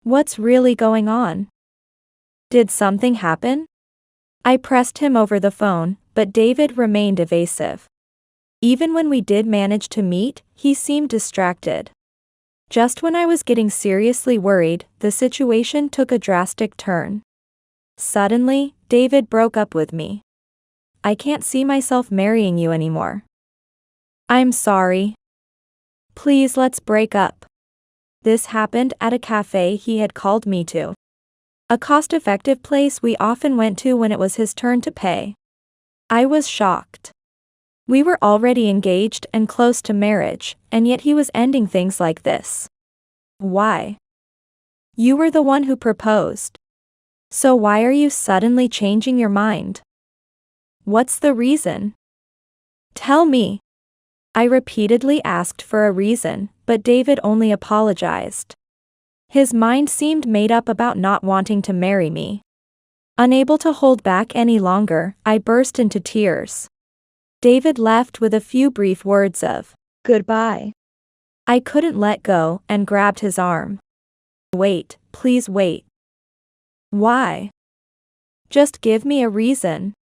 What's really going on? Did something happen? I pressed him over the phone, but David remained evasive. Even when we did manage to meet, he seemed distracted. Just when I was getting seriously worried, the situation took a drastic turn. Suddenly, David broke up with me. I can't see myself marrying you anymore. I'm sorry. Please, let's break up. This happened at a cafe he had called me to. A cost-effective place we often went to when it was his turn to pay. I was shocked. We were already engaged and close to marriage, and yet he was ending things like this. Why? You were the one who proposed. So why are you suddenly changing your mind? What's the reason? Tell me. I repeatedly asked for a reason, but David only apologized. His mind seemed made up about not wanting to marry me. Unable to hold back any longer, I burst into tears. David left with a few brief words of goodbye. I couldn't let go and grabbed his arm. Wait, please wait. Why? Just give me a reason.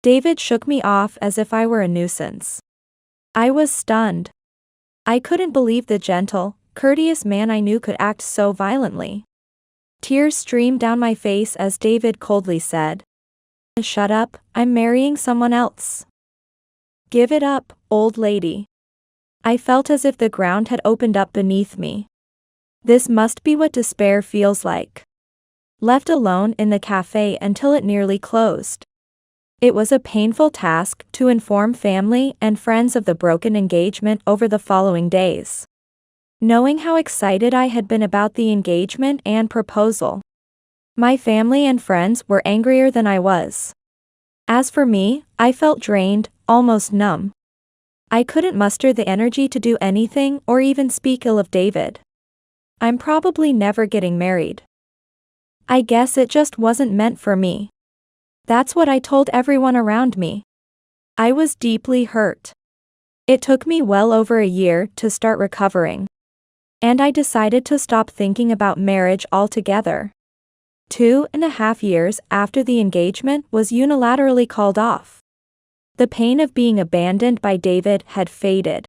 David shook me off as if I were a nuisance. I was stunned. I couldn't believe the gentle, courteous man I knew could act so violently. Tears streamed down my face as David coldly said, "Shut up, I'm marrying someone else." Give it up, old lady. I felt as if the ground had opened up beneath me. This must be what despair feels like. Left alone in the cafe until it nearly closed. It was a painful task to inform family and friends of the broken engagement over the following days. Knowing how excited I had been about the engagement and proposal, my family and friends were angrier than I was. As for me, I felt drained, almost numb. I couldn't muster the energy to do anything or even speak ill of David. I'm probably never getting married. I guess it just wasn't meant for me. That's what I told everyone around me. I was deeply hurt. It took me well over a year to start recovering. And I decided to stop thinking about marriage altogether. 2.5 years after the engagement was unilaterally called off. The pain of being abandoned by David had faded.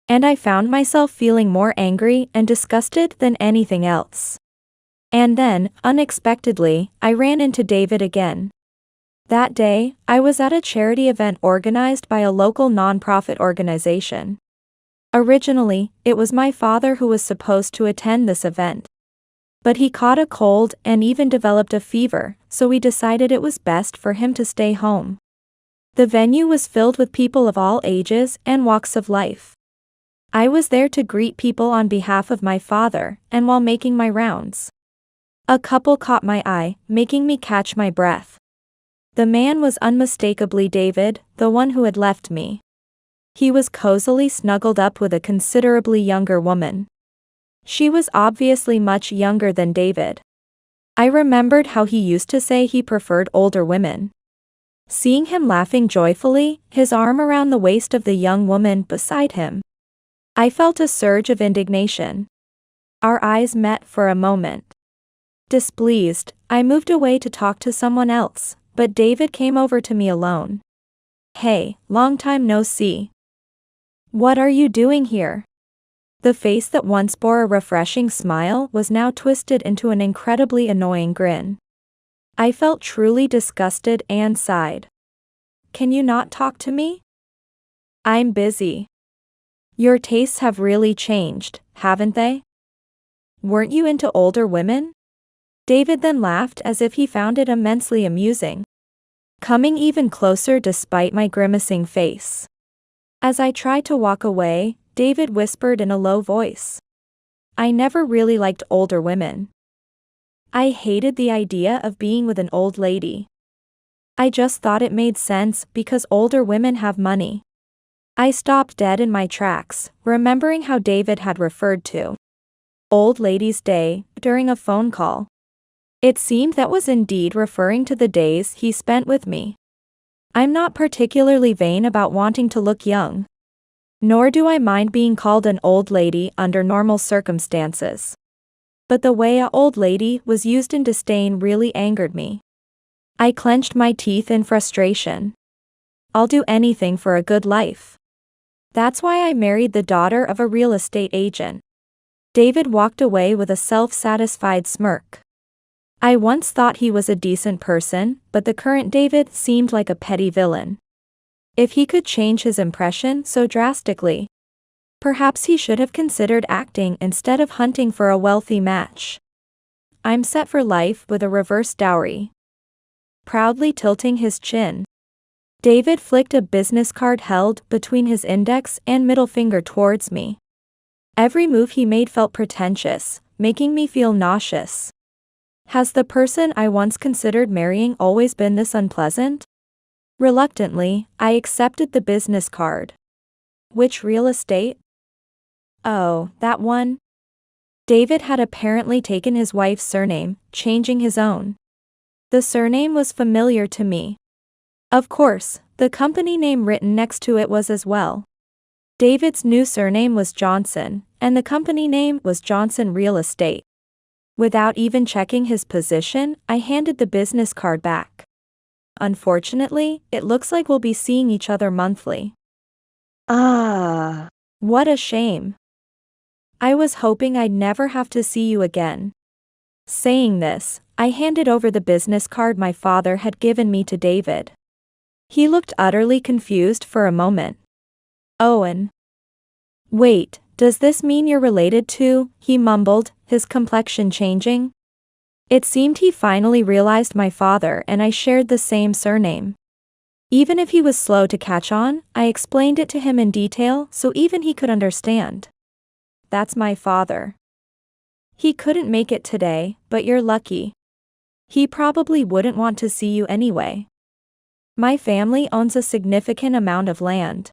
And I found myself feeling more angry and disgusted than anything else. And then, unexpectedly, I ran into David again. That day, I was at a charity event organized by a local nonprofit organization. Originally, it was my father who was supposed to attend this event. But he caught a cold and even developed a fever, so we decided it was best for him to stay home. The venue was filled with people of all ages and walks of life. I was there to greet people on behalf of my father, and while making my rounds, a couple caught my eye, making me catch my breath. The man was unmistakably David, the one who had left me. He was cozily snuggled up with a considerably younger woman. She was obviously much younger than David. I remembered how he used to say he preferred older women. Seeing him laughing joyfully, his arm around the waist of the young woman beside him, I felt a surge of indignation. Our eyes met for a moment. Displeased, I moved away to talk to someone else, but David came over to me alone. "Hey, long time no see. What are you doing here?" The face that once bore a refreshing smile was now twisted into an incredibly annoying grin. I felt truly disgusted and sighed. "Can you not talk to me? I'm busy." Your tastes have really changed, haven't they? Weren't you into older women? David then laughed as if he found it immensely amusing, coming even closer despite my grimacing face. As I tried to walk away, David whispered in a low voice, "I never really liked older women. I hated the idea of being with an old lady. I just thought it made sense because older women have money." I stopped dead in my tracks, remembering how David had referred to Old Ladies' Day during a phone call. It seemed that was indeed referring to the days he spent with me. I'm not particularly vain about wanting to look young. Nor do I mind being called an old lady under normal circumstances. But the way a old lady was used in disdain really angered me. I clenched my teeth in frustration. I'll do anything for a good life. That's why I married the daughter of a real estate agent. David walked away with a self-satisfied smirk. I once thought he was a decent person, but the current David seemed like a petty villain. If he could change his impression so drastically, perhaps he should have considered acting instead of hunting for a wealthy match. I'm set for life with a reverse dowry. Proudly tilting his chin, David flicked a business card held between his index and middle finger towards me. Every move he made felt pretentious, making me feel nauseous. Has the person I once considered marrying always been this unpleasant? Reluctantly, I accepted the business card. Which real estate? Oh, that one? David had apparently taken his wife's surname, changing his own. The surname was familiar to me. Of course, the company name written next to it was as well. David's new surname was Johnson, and the company name was Johnson Real Estate. Without even checking his position, I handed the business card back. Unfortunately, it looks like we'll be seeing each other monthly. What a shame. I was hoping I'd never have to see you again. Saying this, I handed over the business card my father had given me to David. He looked utterly confused for a moment. Owen. Wait, does this mean you're related to? He mumbled, his complexion changing. It seemed he finally realized my father and I shared the same surname. Even if he was slow to catch on, I explained it to him in detail so even he could understand. That's my father. He couldn't make it today, but you're lucky. He probably wouldn't want to see you anyway. My family owns a significant amount of land.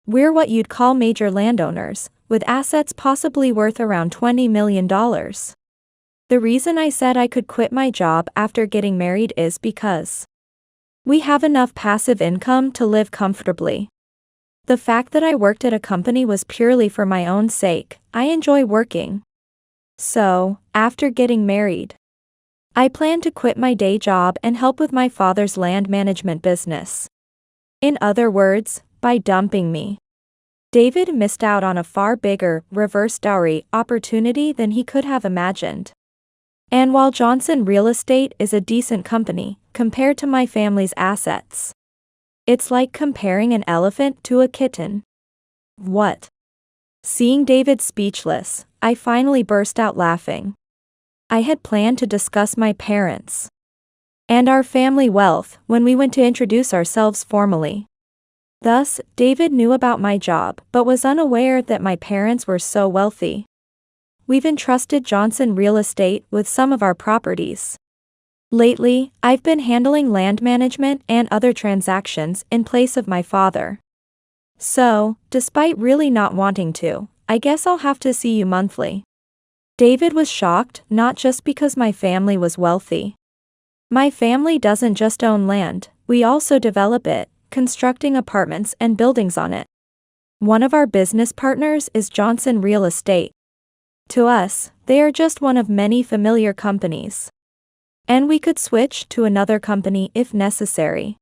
We're what you'd call major landowners, with assets possibly worth around $20 million. The reason I said I could quit my job after getting married is because we have enough passive income to live comfortably. The fact that I worked at a company was purely for my own sake. I enjoy working. So, after getting married, I plan to quit my day job and help with my father's land management business. In other words, by dumping me, David missed out on a far bigger, reverse dowry opportunity than he could have imagined. And while Johnson Real Estate is a decent company, compared to my family's assets, it's like comparing an elephant to a kitten. What? Seeing David speechless, I finally burst out laughing. I had planned to discuss my parents and our family wealth when we went to introduce ourselves formally. Thus, David knew about my job but was unaware that my parents were so wealthy. We've entrusted Johnson Real Estate with some of our properties. Lately, I've been handling land management and other transactions in place of my father. So, despite really not wanting to, I guess I'll have to see you monthly. David was shocked, not just because my family was wealthy. My family doesn't just own land, we also develop it, constructing apartments and buildings on it. One of our business partners is Johnson Real Estate. To us, they are just one of many familiar companies. And we could switch to another company if necessary.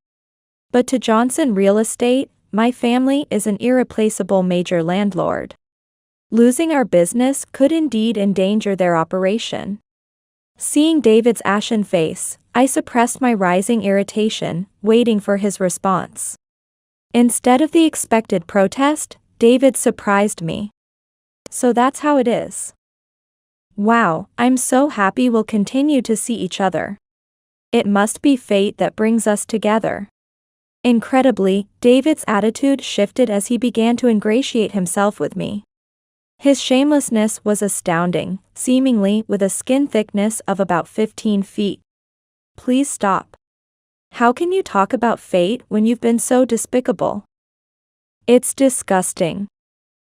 But to Johnson Real Estate, my family is an irreplaceable major landlord. Losing our business could indeed endanger their operation. Seeing David's ashen face, I suppressed my rising irritation, waiting for his response. Instead of the expected protest, David surprised me. So that's how it is. Wow, I'm so happy we'll continue to see each other. It must be fate that brings us together. Incredibly, David's attitude shifted as he began to ingratiate himself with me. His shamelessness was astounding, seemingly with a skin thickness of about 15 feet. Please stop. How can you talk about fate when you've been so despicable? It's disgusting.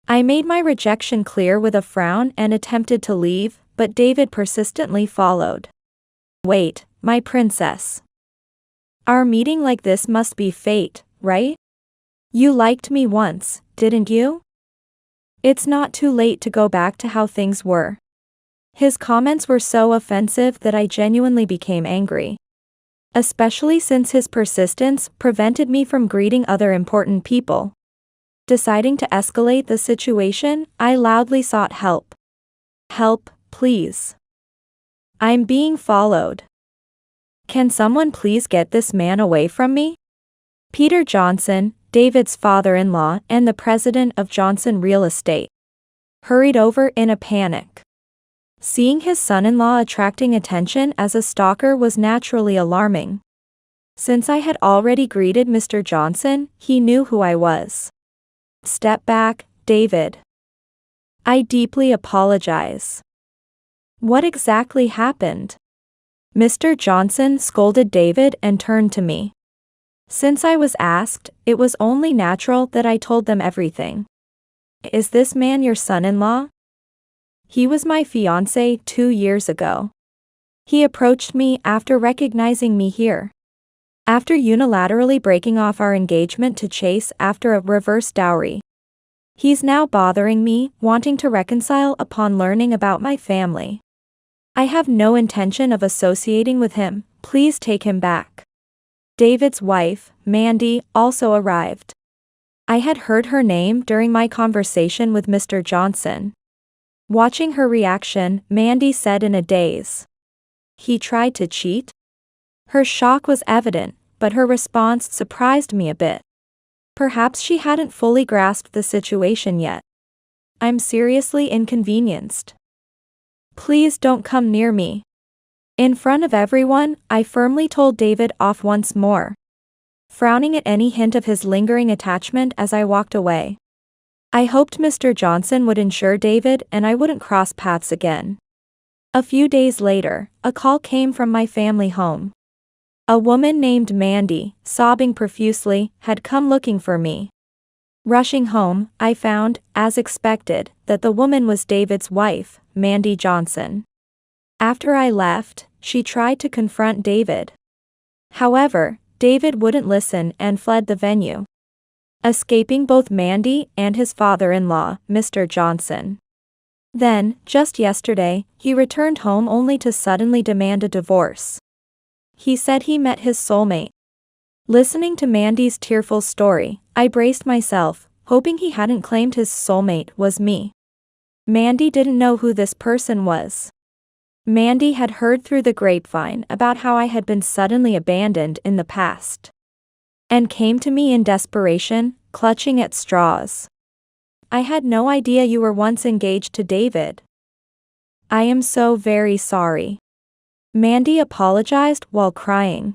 I made my rejection clear with a frown and attempted to leave, but David persistently followed. Wait, my princess. Our meeting like this must be fate, right? You liked me once, didn't you? It's not too late to go back to how things were. His comments were so offensive that I genuinely became angry. Especially since his persistence prevented me from greeting other important people. Deciding to escalate the situation, I loudly sought help. Help, please. I'm being followed. Can someone please get this man away from me? Peter Johnson, David's father-in-law and the president of Johnson Real Estate, hurried over in a panic. Seeing his son-in-law attracting attention as a stalker was naturally alarming. Since I had already greeted Mr. Johnson, he knew who I was. Step back, David. I deeply apologize. What exactly happened? Mr. Johnson scolded David and turned to me. Since I was asked, it was only natural that I told them everything. Is this man your son-in-law? He was my fiancé 2 years ago. He approached me after recognizing me here. After unilaterally breaking off our engagement to chase after a reverse dowry. He's now bothering me, wanting to reconcile upon learning about my family. I have no intention of associating with him, please take him back. David's wife, Mandy, also arrived. I had heard her name during my conversation with Mr. Johnson. Watching her reaction, Mandy said in a daze. He tried to cheat? Her shock was evident, but her response surprised me a bit. Perhaps she hadn't fully grasped the situation yet. I'm seriously inconvenienced. Please don't come near me. In front of everyone, I firmly told David off once more, frowning at any hint of his lingering attachment as I walked away. I hoped Mr. Johnson would ensure David and I wouldn't cross paths again. A few days later, a call came from my family home. A woman named Mandy, sobbing profusely, had come looking for me. Rushing home, I found, as expected, that the woman was David's wife, Mandy Johnson. After I left, she tried to confront David. However, David wouldn't listen and fled the venue, escaping both Mandy and his father-in-law, Mr. Johnson. Then, just yesterday, he returned home only to suddenly demand a divorce. He said he met his soulmate. Listening to Mandy's tearful story, I braced myself, hoping he hadn't claimed his soulmate was me. Mandy didn't know who this person was. Mandy had heard through the grapevine about how I had been suddenly abandoned in the past, and came to me in desperation, clutching at straws. I had no idea you were once engaged to David. I am so very sorry. Mandy apologized while crying.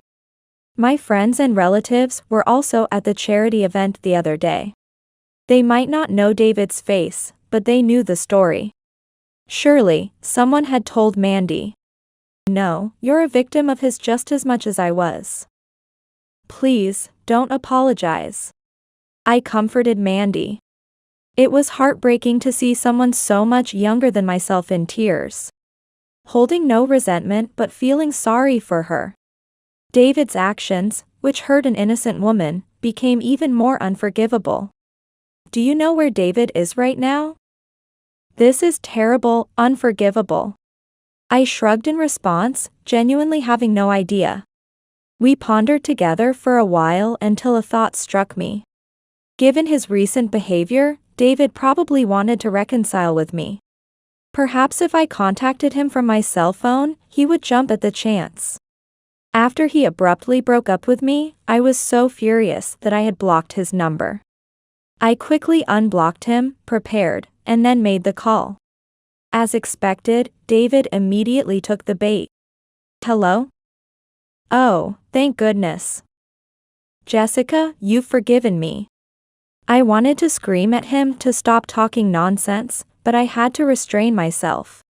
My friends and relatives were also at the charity event the other day. They might not know David's face, but they knew the story. Surely, someone had told Mandy. No, you're a victim of his just as much as I was. Please, don't apologize. I comforted Mandy. It was heartbreaking to see someone so much younger than myself in tears. Holding no resentment but feeling sorry for her. David's actions, which hurt an innocent woman, became even more unforgivable. Do you know where David is right now? This is terrible, unforgivable. I shrugged in response, genuinely having no idea. We pondered together for a while until a thought struck me. Given his recent behavior, David probably wanted to reconcile with me. Perhaps if I contacted him from my cell phone, he would jump at the chance. After he abruptly broke up with me, I was so furious that I had blocked his number. I quickly unblocked him, prepared, and then made the call. As expected, David immediately took the bait. Hello? Oh, thank goodness. Jessica, you've forgiven me. I wanted to scream at him to stop talking nonsense, but I had to restrain myself.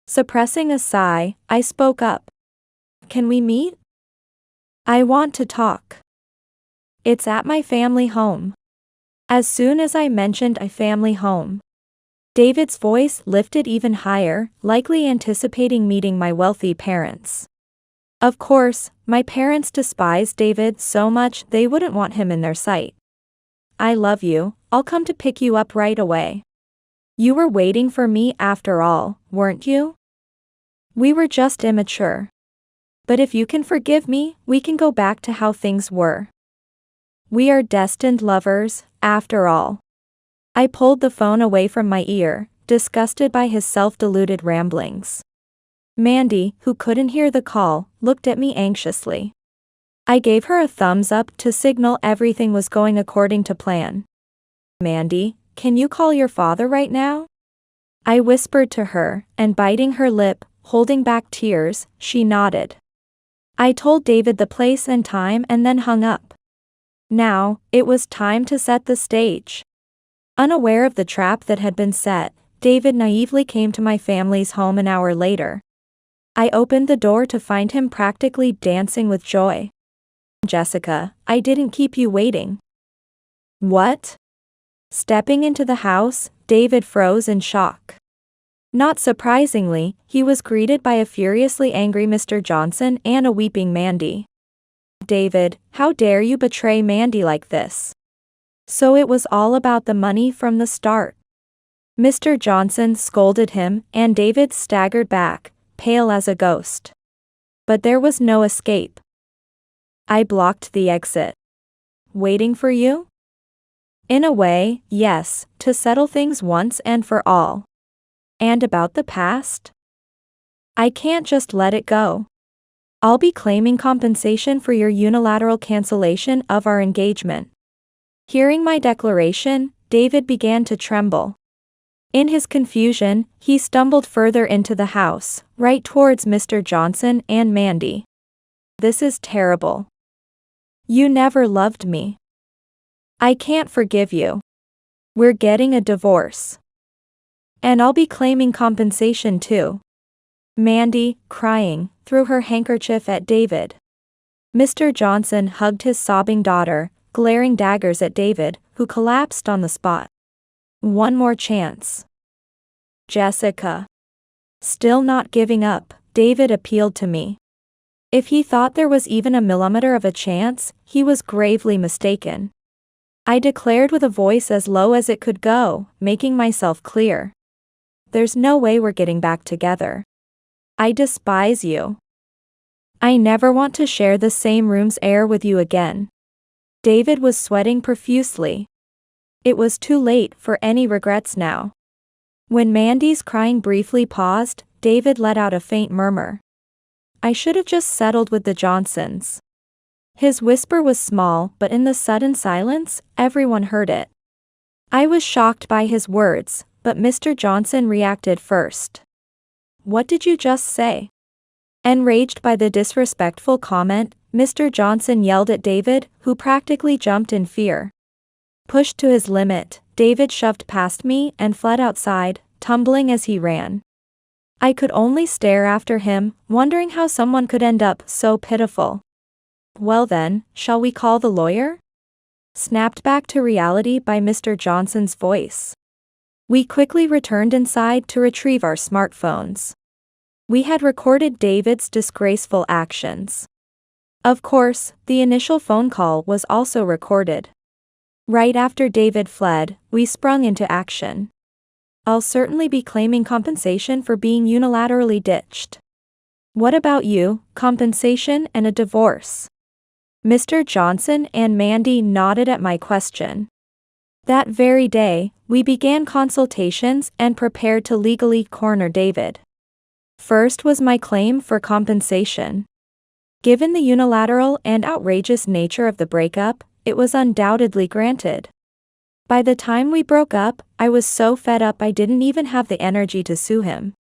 Suppressing a sigh, I spoke up. Can we meet? I want to talk. It's at my family home. As soon as I mentioned a family home, David's voice lifted even higher, likely anticipating meeting my wealthy parents. Of course, my parents despise David so much they wouldn't want him in their sight. I love you, I'll come to pick you up right away. You were waiting for me after all, weren't you? We were just immature. But if you can forgive me, we can go back to how things were. We are destined lovers, after all. I pulled the phone away from my ear, disgusted by his self-deluded ramblings. Mandy, who couldn't hear the call, looked at me anxiously. I gave her a thumbs up to signal everything was going according to plan. Mandy, can you call your father right now? I whispered to her, and biting her lip, holding back tears, she nodded. I told David the place and time and then hung up. Now, it was time to set the stage. Unaware of the trap that had been set, David naively came to my family's home an hour later. I opened the door to find him practically dancing with joy. Jessica, I didn't keep you waiting. What? Stepping into the house, David froze in shock. Not surprisingly, he was greeted by a furiously angry Mr. Johnson and a weeping Mandy. David, how dare you betray Mandy like this? So it was all about the money from the start. Mr. Johnson scolded him, and David staggered back, pale as a ghost. But there was no escape. I blocked the exit. Waiting for you? In a way, yes, to settle things once and for all. And about the past? I can't just let it go. I'll be claiming compensation for your unilateral cancellation of our engagement. Hearing my declaration, David began to tremble. In his confusion, he stumbled further into the house, right towards Mr. Johnson and Mandy. This is terrible. You never loved me. I can't forgive you. We're getting a divorce. And I'll be claiming compensation too. Mandy, crying, threw her handkerchief at David. Mr. Johnson hugged his sobbing daughter, glaring daggers at David, who collapsed on the spot. One more chance. Jessica. Still not giving up, David appealed to me. If he thought there was even a millimeter of a chance, he was gravely mistaken. I declared with a voice as low as it could go, making myself clear. There's no way we're getting back together. I despise you. I never want to share the same room's air with you again. David was sweating profusely. It was too late for any regrets now. When Mandy's crying briefly paused, David let out a faint murmur. I should have just settled with the Johnsons. His whisper was small, but in the sudden silence, everyone heard it. I was shocked by his words, but Mr. Johnson reacted first. What did you just say? Enraged by the disrespectful comment, Mr. Johnson yelled at David, who practically jumped in fear. Pushed to his limit, David shoved past me and fled outside, tumbling as he ran. I could only stare after him, wondering how someone could end up so pitiful. Well then, shall we call the lawyer? Snapped back to reality by Mr. Johnson's voice. We quickly returned inside to retrieve our smartphones. We had recorded David's disgraceful actions. Of course, the initial phone call was also recorded. Right after David fled, we sprung into action. I'll certainly be claiming compensation for being unilaterally ditched. What about you, compensation and a divorce? Mr. Johnson and Mandy nodded at my question. That very day, we began consultations and prepared to legally corner David. First was my claim for compensation. Given the unilateral and outrageous nature of the breakup, it was undoubtedly granted. By the time we broke up, I was so fed up I didn't even have the energy to sue him.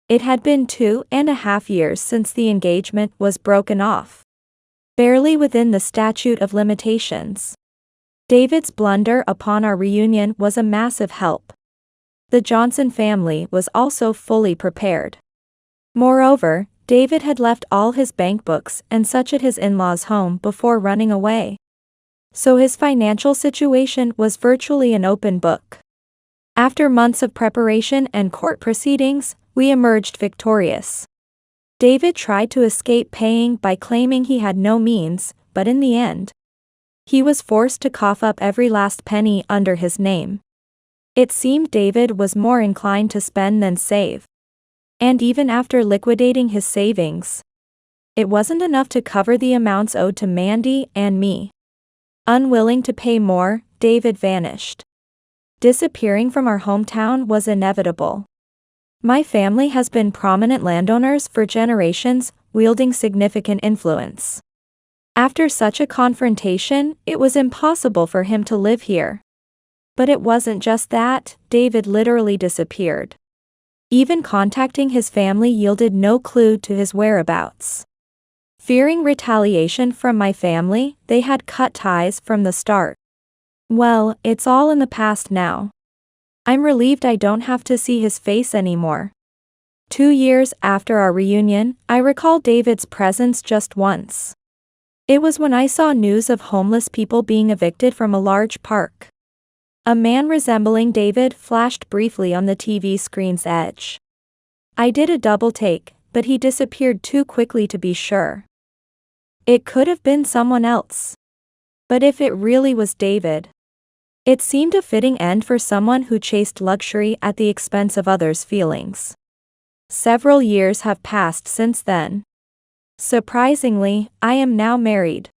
It had been 2.5 years since the engagement was broken off. Barely within the statute of limitations. David's blunder upon our reunion was a massive help. The Johnson family was also fully prepared. Moreover, David had left all his bank books and such at his in-laws' home before running away. So his financial situation was virtually an open book. After months of preparation and court proceedings, we emerged victorious. David tried to escape paying by claiming he had no means, but in the end, he was forced to cough up every last penny under his name. It seemed David was more inclined to spend than save. And even after liquidating his savings, it wasn't enough to cover the amounts owed to Mandy and me. Unwilling to pay more, David vanished. Disappearing from our hometown was inevitable. My family has been prominent landowners for generations, wielding significant influence. After such a confrontation, it was impossible for him to live here. But it wasn't just that, David literally disappeared. Even contacting his family yielded no clue to his whereabouts. Fearing retaliation from my family, they had cut ties from the start. Well, it's all in the past now. I'm relieved I don't have to see his face anymore. 2 years after our reunion, I recall David's presence just once. It was when I saw news of homeless people being evicted from a large park. A man resembling David flashed briefly on the TV screen's edge. I did a double take, but he disappeared too quickly to be sure. It could have been someone else. But if it really was David, it seemed a fitting end for someone who chased luxury at the expense of others' feelings. Several years have passed since then. Surprisingly, I am now married.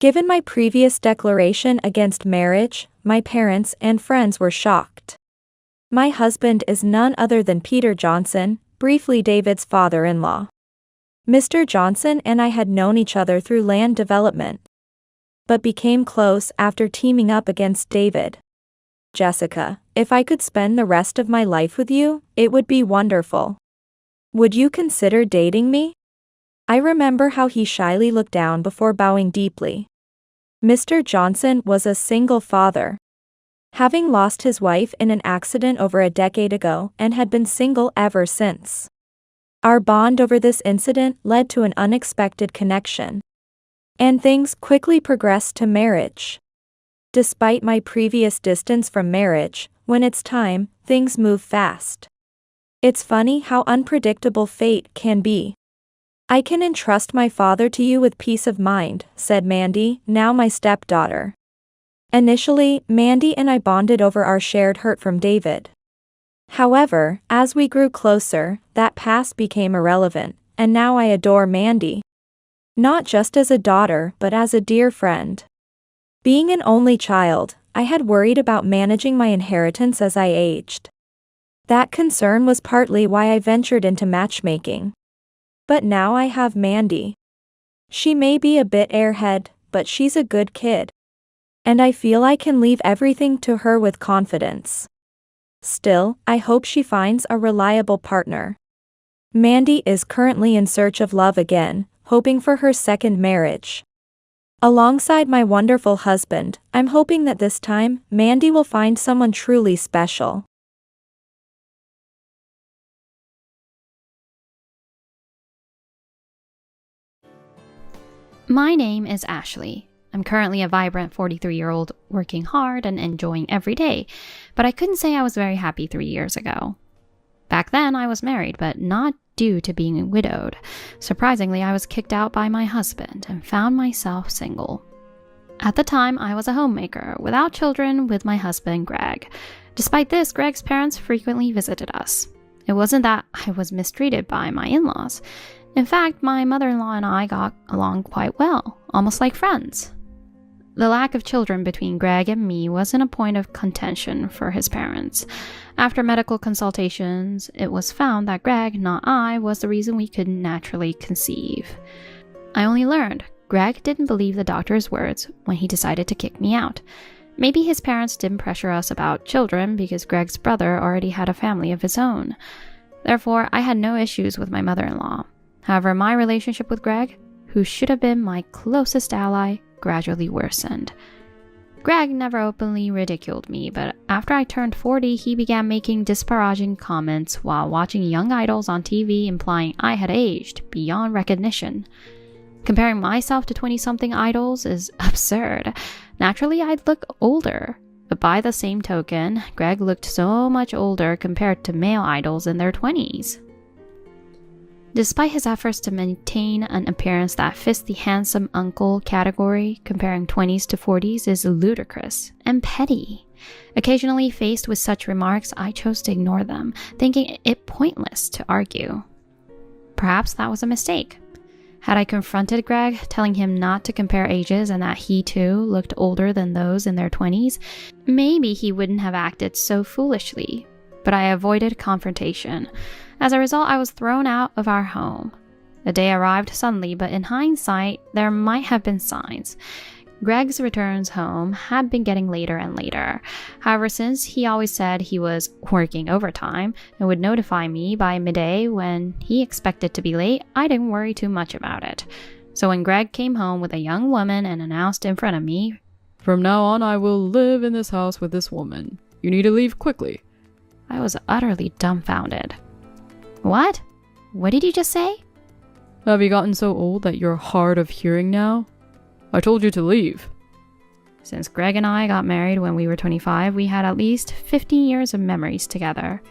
Given my previous declaration against marriage, my parents and friends were shocked. My husband is none other than Peter Johnson, briefly David's father-in-law. Mr. Johnson and I had known each other through land development, but became close after teaming up against David. Jessica, if I could spend the rest of my life with you, it would be wonderful. Would you consider dating me? I remember how he shyly looked down before bowing deeply. Mr. Johnson was a single father, having lost his wife in an accident over a decade ago and had been single ever since. Our bond over this incident led to an unexpected connection, and things quickly progressed to marriage. Despite my previous distance from marriage, when it's time, things move fast. It's funny how unpredictable fate can be. I can entrust my father to you with peace of mind, said Mandy, now my stepdaughter. Initially, Mandy and I bonded over our shared hurt from David. However, as we grew closer, that past became irrelevant, and now I adore Mandy. Not just as a daughter, but as a dear friend. Being an only child, I had worried about managing my inheritance as I aged. That concern was partly why I ventured into matchmaking. But now I have Mandy. She may be a bit airhead, but she's a good kid. And I feel I can leave everything to her with confidence. Still, I hope she finds a reliable partner. Mandy is currently in search of love again, hoping for her second marriage. Alongside my wonderful husband, I'm hoping that this time, Mandy will find someone truly special. My name is Ashley. I'm currently a vibrant 43-year-old working hard and enjoying every day, but I couldn't say I was very happy 3 years ago. Back then, I was married, but not due to being widowed. Surprisingly, I was kicked out by my husband and found myself single. At the time, I was a homemaker, without children, with my husband, Greg. Despite this, Greg's parents frequently visited us. It wasn't that I was mistreated by my in-laws. In fact, my mother-in-law and I got along quite well, almost like friends. The lack of children between Greg and me wasn't a point of contention for his parents. After medical consultations, it was found that Greg, not I, was the reason we couldn't naturally conceive. I only learned Greg didn't believe the doctor's words when he decided to kick me out. Maybe his parents didn't pressure us about children because Greg's brother already had a family of his own. Therefore, I had no issues with my mother-in-law. However, my relationship with Greg, who should have been my closest ally, gradually worsened. Greg never openly ridiculed me, but after I turned 40, he began making disparaging comments while watching young idols on TV, implying I had aged beyond recognition. Comparing myself to 20-something idols is absurd. Naturally, I'd look older, but by the same token, Greg looked so much older compared to male idols in their 20s. Despite his efforts to maintain an appearance that fits the handsome uncle category, comparing 20s to 40s is ludicrous and petty. Occasionally faced with such remarks, I chose to ignore them, thinking it pointless to argue. Perhaps that was a mistake. Had I confronted Greg, telling him not to compare ages and that he too looked older than those in their 20s, maybe he wouldn't have acted so foolishly. But I avoided confrontation. As a result, I was thrown out of our home. The day arrived suddenly, but in hindsight, there might have been signs. Greg's returns home had been getting later and later. However, since he always said he was working overtime and would notify me by midday when he expected to be late, I didn't worry too much about it. So when Greg came home with a young woman and announced in front of me, "From now on, I will live in this house with this woman. You need to leave quickly," I was utterly dumbfounded. What? What did you just say? "Have you gotten so old that you're hard of hearing now? I told you to leave." Since Greg and I got married when we were 25, we had at least 15 years of memories together.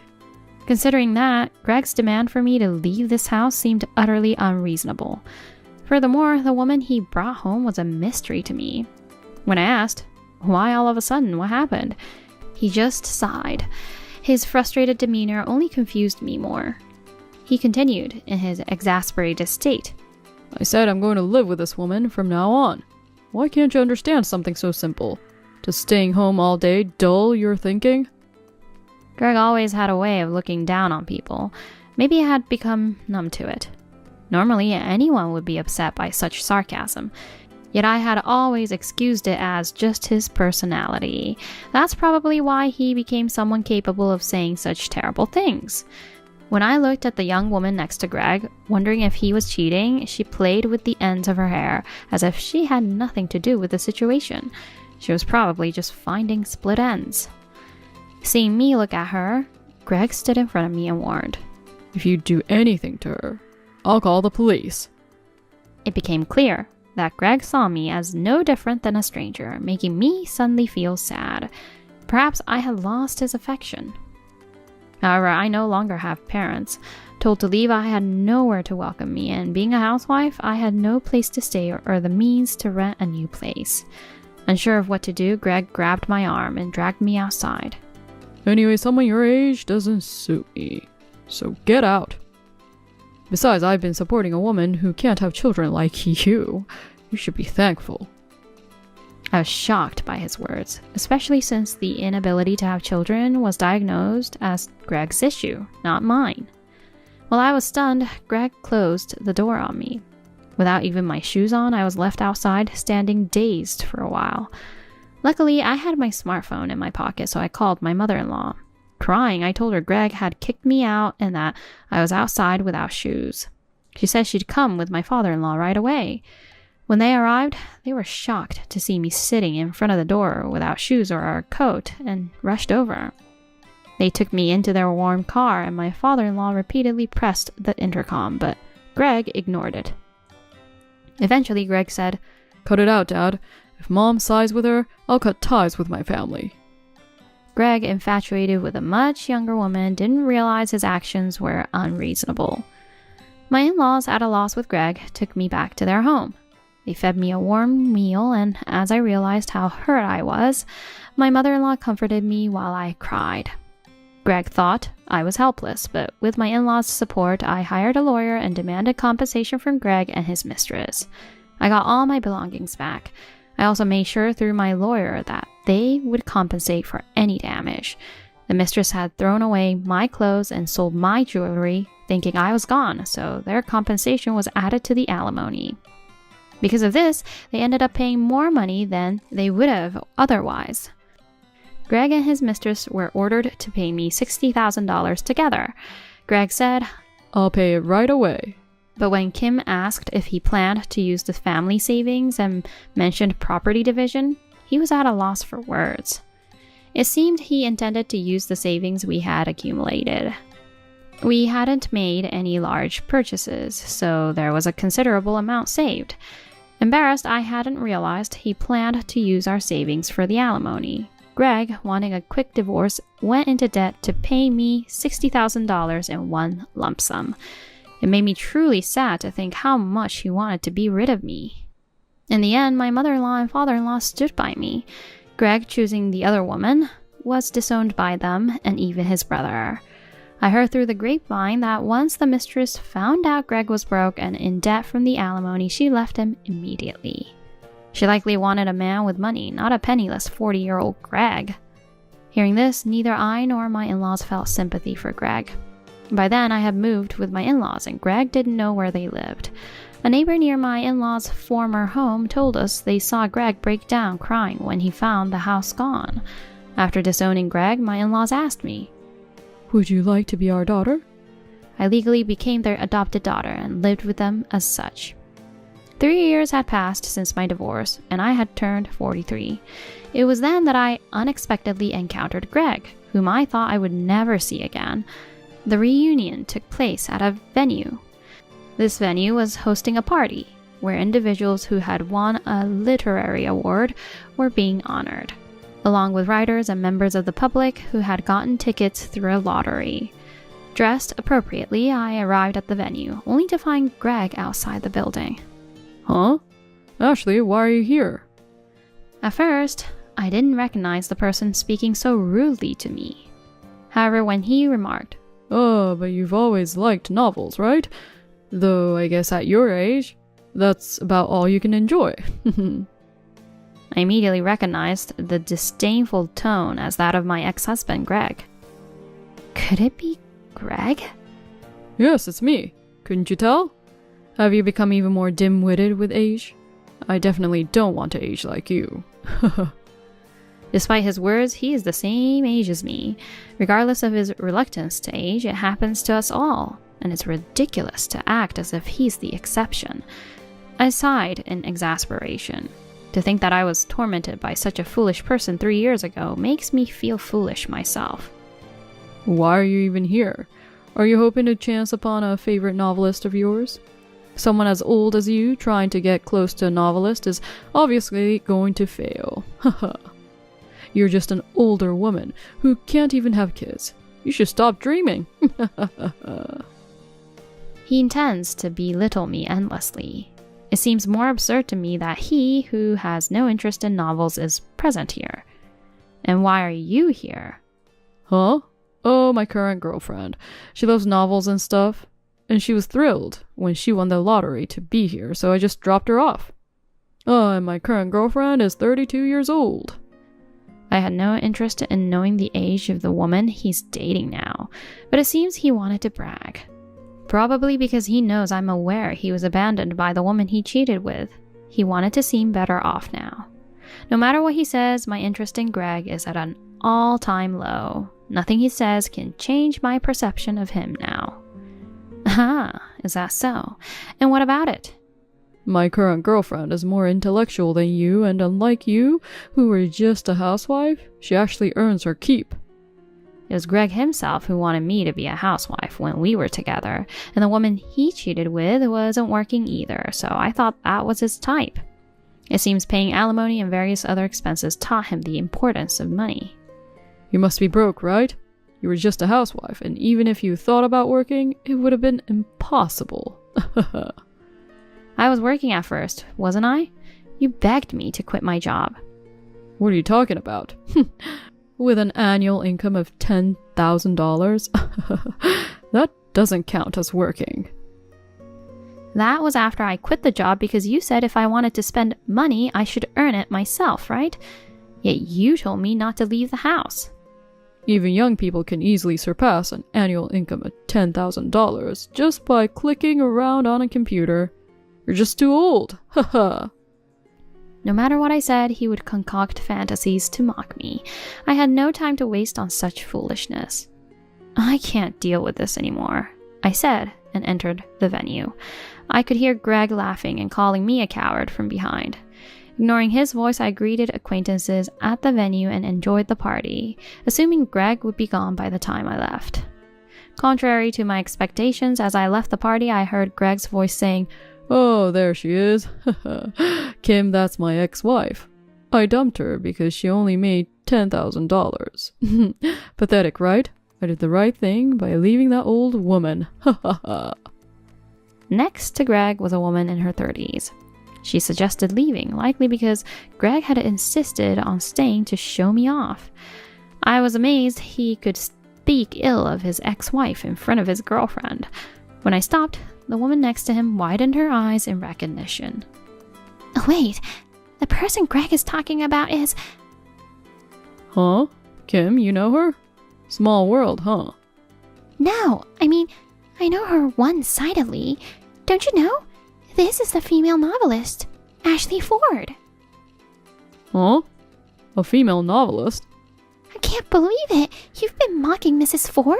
Considering that, Greg's demand for me to leave this house seemed utterly unreasonable. Furthermore, the woman he brought home was a mystery to me. When I asked, "Why all of a sudden? What happened?" he just sighed. His frustrated demeanor only confused me more. He continued in his exasperated state. "I said I'm going to live with this woman from now on. Why can't you understand something so simple? Does staying home all day dull your thinking?" Greg always had a way of looking down on people. Maybe I had become numb to it. Normally, anyone would be upset by such sarcasm. Yet I had always excused it as just his personality. That's probably why he became someone capable of saying such terrible things. When I looked at the young woman next to Greg, wondering if he was cheating, she played with the ends of her hair as if she had nothing to do with the situation. She was probably just finding split ends. Seeing me look at her, Greg stood in front of me and warned, "If you do anything to her, I'll call the police." It became clear that Greg saw me as no different than a stranger, making me suddenly feel sad. Perhaps I had lost his affection. However, I no longer have parents. Told to leave, I had nowhere to welcome me, and being a housewife, I had no place to stay or the means to rent a new place. Unsure of what to do, Greg grabbed my arm and dragged me outside. "Anyway, someone your age doesn't suit me, so get out. Besides, I've been supporting a woman who can't have children like you. You should be thankful." I was shocked by his words, especially since the inability to have children was diagnosed as Greg's issue, not mine. While I was stunned, Greg closed the door on me. Without even my shoes on, I was left outside, standing dazed for a while. Luckily, I had my smartphone in my pocket, so I called my mother-in-law. Crying, I told her Greg had kicked me out and that I was outside without shoes. She said she'd come with my father-in-law right away. When they arrived, they were shocked to see me sitting in front of the door without shoes or a coat and rushed over. They took me into their warm car and my father-in-law repeatedly pressed the intercom, but Greg ignored it. Eventually, Greg said, "Cut it out, Dad. If Mom sides with her, I'll cut ties with my family." Greg, infatuated with a much younger woman, didn't realize his actions were unreasonable. My in-laws, at a loss with Greg, took me back to their home. They fed me a warm meal, and as I realized how hurt I was, my mother-in-law comforted me while I cried. Greg thought I was helpless, but with my in-laws' support, I hired a lawyer and demanded compensation from Greg and his mistress. I got all my belongings back. I also made sure through my lawyer that they would compensate for any damage. The mistress had thrown away my clothes and sold my jewelry, thinking I was gone, so their compensation was added to the alimony. Because of this, they ended up paying more money than they would have otherwise. Greg and his mistress were ordered to pay me $60,000 together. Greg said, "I'll pay it right away." But when Kim asked if he planned to use the family savings and mentioned property division, he was at a loss for words. It seemed he intended to use the savings we had accumulated. We hadn't made any large purchases, so there was a considerable amount saved. Embarrassed, I hadn't realized he planned to use our savings for the alimony. Greg, wanting a quick divorce, went into debt to pay me $60,000 in one lump sum. It made me truly sad to think how much he wanted to be rid of me. In the end, my mother-in-law and father-in-law stood by me. Greg, choosing the other woman, was disowned by them and even his brother. I heard through the grapevine that once the mistress found out Greg was broke and in debt from the alimony, she left him immediately. She likely wanted a man with money, not a penniless 40-year-old Greg. Hearing this, neither I nor my in-laws felt sympathy for Greg. By then, I had moved with my in-laws, and Greg didn't know where they lived. A neighbor near my in-laws' former home told us they saw Greg break down crying when he found the house gone. After disowning Greg, my in-laws asked me, Would you like to be our daughter? I legally became their adopted daughter and lived with them as such. 3 years had passed since my divorce, and I had turned 43. It was then that I unexpectedly encountered Greg, whom I thought I would never see again. The reunion took place at a venue. This venue was hosting a party, where individuals who had won a literary award were being honored, along with writers and members of the public who had gotten tickets through a lottery. Dressed appropriately, I arrived at the venue, only to find Greg outside the building. Huh? Ashley, why are you here? At first, I didn't recognize the person speaking so rudely to me. However, when he remarked, Oh, but you've always liked novels, right? Though I guess at your age, that's about all you can enjoy. I immediately recognized the disdainful tone as that of my ex-husband, Greg. Could it be Greg? Yes, it's me. Couldn't you tell? Have you become even more dim-witted with age? I definitely don't want to age like you. Despite his words, he is the same age as me. Regardless of his reluctance to age, it happens to us all, and it's ridiculous to act as if he's the exception. I sighed in exasperation. To think that I was tormented by such a foolish person 3 years ago makes me feel foolish myself. Why are you even here? Are you hoping to chance upon a favorite novelist of yours? Someone as old as you trying to get close to a novelist is obviously going to fail. Haha. You're just an older woman who can't even have kids. You should stop dreaming. He intends to belittle me endlessly. It seems more absurd to me that he, who has no interest in novels, is present here. And why are you here? Huh? Oh, my current girlfriend. She loves novels and stuff. And she was thrilled when she won the lottery to be here, so I just dropped her off. Oh, and my current girlfriend is 32 years old. I had no interest in knowing the age of the woman he's dating now, but it seems he wanted to brag. Probably because he knows I'm aware he was abandoned by the woman he cheated with. He wanted to seem better off now. No matter what he says, my interest in Greg is at an all-time low. Nothing he says can change my perception of him now. Ah, is that so? And what about it? My current girlfriend is more intellectual than you, and unlike you, who were just a housewife, she actually earns her keep. It was Greg himself who wanted me to be a housewife when we were together, and the woman he cheated with wasn't working either, so I thought that was his type. It seems paying alimony and various other expenses taught him the importance of money. You must be broke, right? You were just a housewife, and even if you thought about working, it would have been impossible. I was working at first, wasn't I? You begged me to quit my job. What are you talking about? With an annual income of $10,000? That doesn't count as working. That was after I quit the job because you said if I wanted to spend money, I should earn it myself, right? Yet you told me not to leave the house. Even young people can easily surpass an annual income of $10,000 just by clicking around on a computer. You're just too old. Haha. No matter what I said, he would concoct fantasies to mock me. I had no time to waste on such foolishness. I can't deal with this anymore, I said, and entered the venue. I could hear Greg laughing and calling me a coward from behind. Ignoring his voice, I greeted acquaintances at the venue and enjoyed the party, assuming Greg would be gone by the time I left. Contrary to my expectations, as I left the party, I heard Greg's voice saying, Oh, there she is. Kim, that's my ex-wife. I dumped her because she only made $10,000. Pathetic, right? I did the right thing by leaving that old woman. Next to Greg was a woman in her 30s. She suggested leaving, likely because Greg had insisted on staying to show me off. I was amazed he could speak ill of his ex-wife in front of his girlfriend. When I stopped, the woman next to him widened her eyes in recognition. Wait, the person Greg is talking about is... Huh? Kim, you know her? Small world, huh? No, I mean, I know her one-sidedly. Don't you know? This is the female novelist, Ashley Ford. Huh? A female novelist? I can't believe it. You've been mocking Mrs. Ford?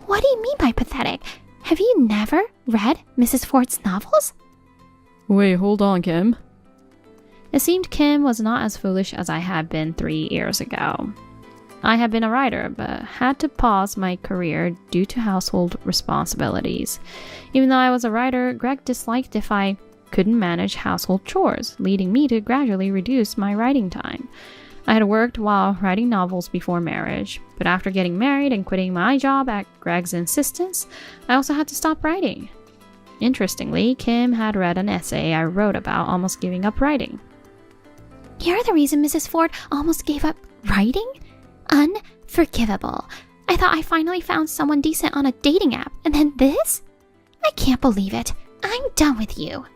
What do you mean by pathetic? Have you never read Mrs. Ford's novels? Wait, hold on, Kim. It seemed Kim was not as foolish as I had been 3 years ago. I had been a writer, but had to pause my career due to household responsibilities. Even though I was a writer, Greg disliked if I couldn't manage household chores, leading me to gradually reduce my writing time. I had worked while writing novels before marriage, but after getting married and quitting my job at Greg's insistence, I also had to stop writing. Interestingly, Kim had read an essay I wrote about almost giving up writing. You're the reason Mrs. Ford almost gave up writing? Unforgivable. I thought I finally found someone decent on a dating app, and then this? I can't believe it. I'm done with you.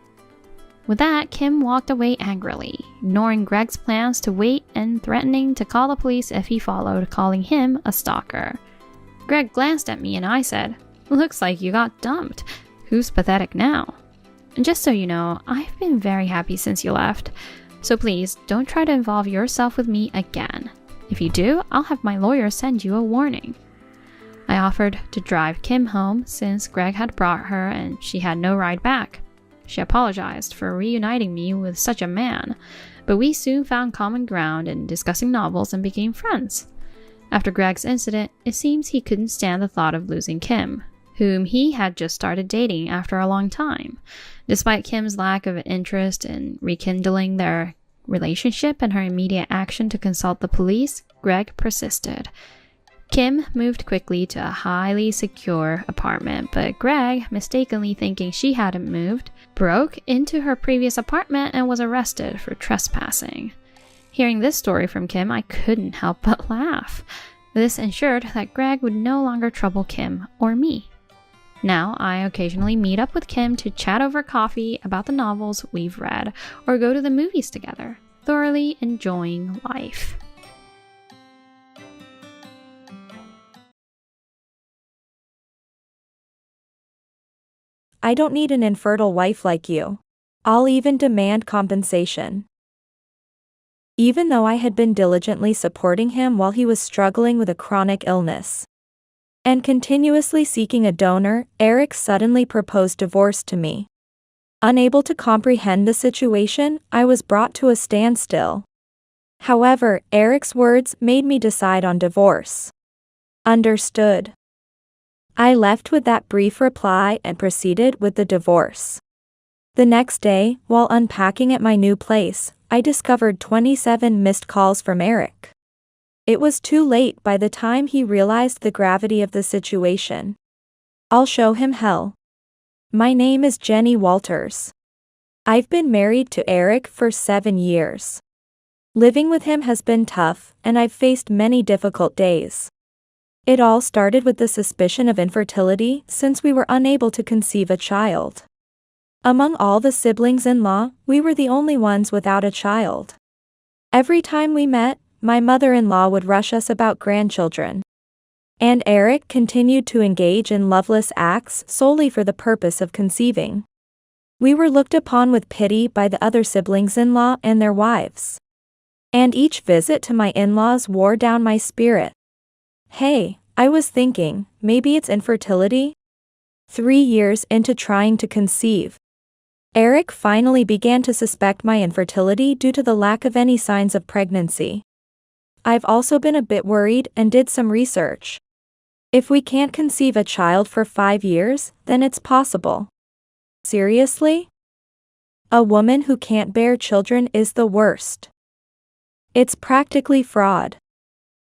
With that, Kim walked away angrily, ignoring Greg's plans to wait and threatening to call the police if he followed, calling him a stalker. Greg glanced at me and I said, "Looks like you got dumped. Who's pathetic now?" And just so you know, I've been very happy since you left. So please, don't try to involve yourself with me again. If you do, I'll have my lawyer send you a warning. I offered to drive Kim home since Greg had brought her and she had no ride back. She apologized for reuniting me with such a man, but we soon found common ground in discussing novels and became friends. After Greg's incident, it seems he couldn't stand the thought of losing Kim, whom he had just started dating after a long time. Despite Kim's lack of interest in rekindling their relationship and her immediate action to consult the police, Greg persisted. Kim moved quickly to a highly secure apartment, but Greg, mistakenly thinking she hadn't moved, broke into her previous apartment and was arrested for trespassing. Hearing this story from Kim, I couldn't help but laugh. This ensured that Greg would no longer trouble Kim or me. Now, I occasionally meet up with Kim to chat over coffee about the novels we've read or go to the movies together, thoroughly enjoying life. I don't need an infertile wife like you. I'll even demand compensation. Even though I had been diligently supporting him while he was struggling with a chronic illness and continuously seeking a donor, Eric suddenly proposed divorce to me. Unable to comprehend the situation, I was brought to a standstill. However, Eric's words made me decide on divorce. Understood. I left with that brief reply and proceeded with the divorce. The next day, while unpacking at my new place, I discovered 27 missed calls from Eric. It was too late by the time he realized the gravity of the situation. I'll show him hell. My name is Jenny Walters. I've been married to Eric for 7 years. Living with him has been tough, and I've faced many difficult days. It all started with the suspicion of infertility since we were unable to conceive a child. Among all the siblings-in-law, we were the only ones without a child. Every time we met, my mother-in-law would rush us about grandchildren. And Eric continued to engage in loveless acts solely for the purpose of conceiving. We were looked upon with pity by the other siblings-in-law and their wives. And each visit to my in-laws wore down my spirit. Hey, I was thinking, maybe it's infertility? 3 years into trying to conceive, Eric finally began to suspect my infertility due to the lack of any signs of pregnancy. I've also been a bit worried and did some research. If we can't conceive a child for 5 years, then it's possible. Seriously? A woman who can't bear children is the worst. It's practically fraud.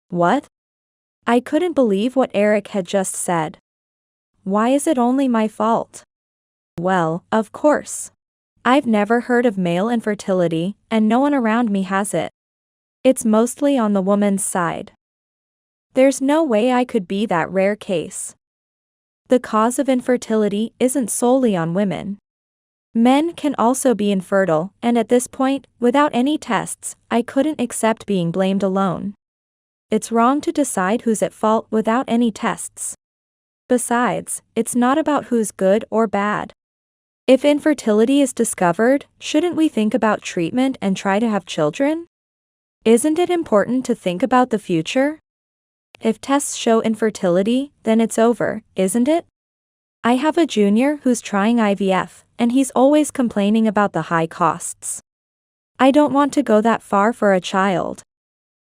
What? I couldn't believe what Eric had just said. Why is it only my fault? Well, of course. I've never heard of male infertility, and no one around me has it. It's mostly on the woman's side. There's no way I could be that rare case. The cause of infertility isn't solely on women. Men can also be infertile, and at this point, without any tests, I couldn't accept being blamed alone. It's wrong to decide who's at fault without any tests. Besides, it's not about who's good or bad. If infertility is discovered, shouldn't we think about treatment and try to have children? Isn't it important to think about the future? If tests show infertility, then it's over, isn't it? I have a junior who's trying IVF, and he's always complaining about the high costs. I don't want to go that far for a child.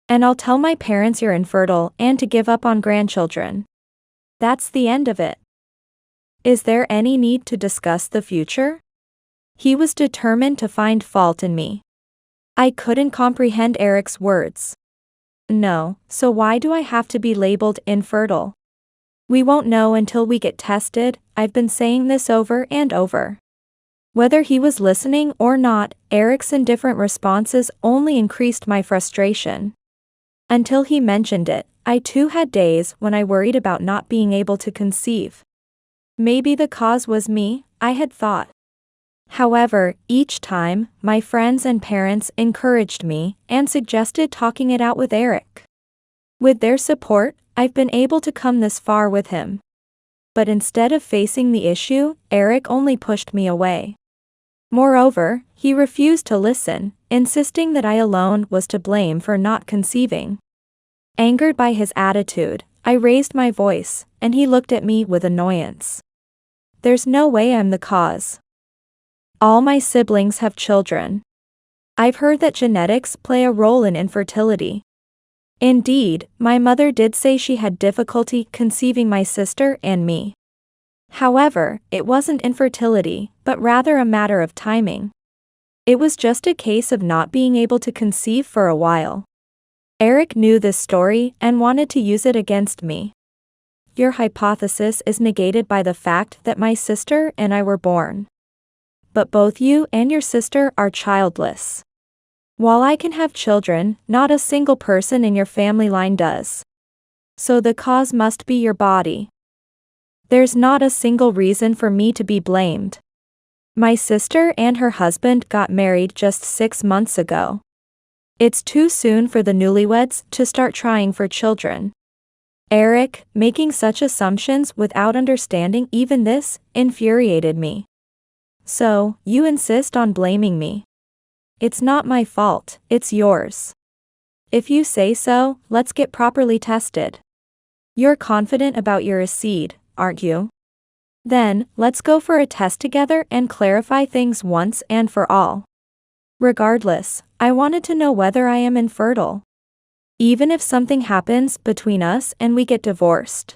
And I'll tell my parents you're infertile and to give up on grandchildren. That's the end of it. Is there any need to discuss the future? He was determined to find fault in me. I couldn't comprehend Eric's words. No, so why do I have to be labeled infertile? We won't know until we get tested. I've been saying this over and over. Whether he was listening or not, Eric's indifferent responses only increased my frustration. Until he mentioned it, I too had days when I worried about not being able to conceive. Maybe the cause was me, I had thought. However, each time, my friends and parents encouraged me and suggested talking it out with Eric. With their support, I've been able to come this far with him. But instead of facing the issue, Eric only pushed me away. Moreover, he refused to listen, insisting that I alone was to blame for not conceiving. Angered by his attitude, I raised my voice, and he looked at me with annoyance. There's no way I'm the cause. All my siblings have children. I've heard that genetics play a role in infertility. Indeed, my mother did say she had difficulty conceiving my sister and me. However, it wasn't infertility, but rather a matter of timing. It was just a case of not being able to conceive for a while. Eric knew this story and wanted to use it against me. Your hypothesis is negated by the fact that my sister and I were born. But both you and your sister are childless. While I can have children, not a single person in your family line does. So the cause must be your body. There's not a single reason for me to be blamed. My sister and her husband got married just 6 months ago. It's too soon for the newlyweds to start trying for children. Eric, making such assumptions without understanding even this, infuriated me. So, you insist on blaming me. It's not my fault, it's yours. If you say so, let's get properly tested. You're confident about your seed, aren't you? Then, let's go for a test together and clarify things once and for all. Regardless, I wanted to know whether I am infertile. Even if something happens between us and we get divorced.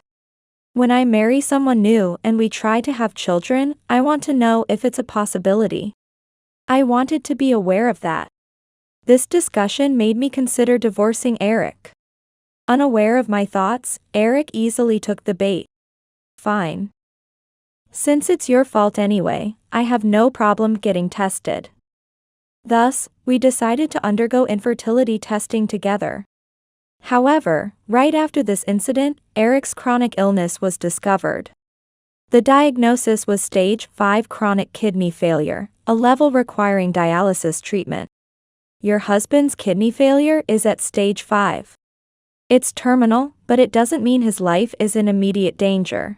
When I marry someone new and we try to have children, I want to know if it's a possibility. I wanted to be aware of that. This discussion made me consider divorcing Eric. Unaware of my thoughts, Eric easily took the bait. Fine. Since it's your fault anyway, I have no problem getting tested. Thus, we decided to undergo infertility testing together. However, right after this incident, Eric's chronic illness was discovered. The diagnosis was stage 5 chronic kidney failure, a level requiring dialysis treatment. Your husband's kidney failure is at stage 5. It's terminal, but it doesn't mean his life is in immediate danger.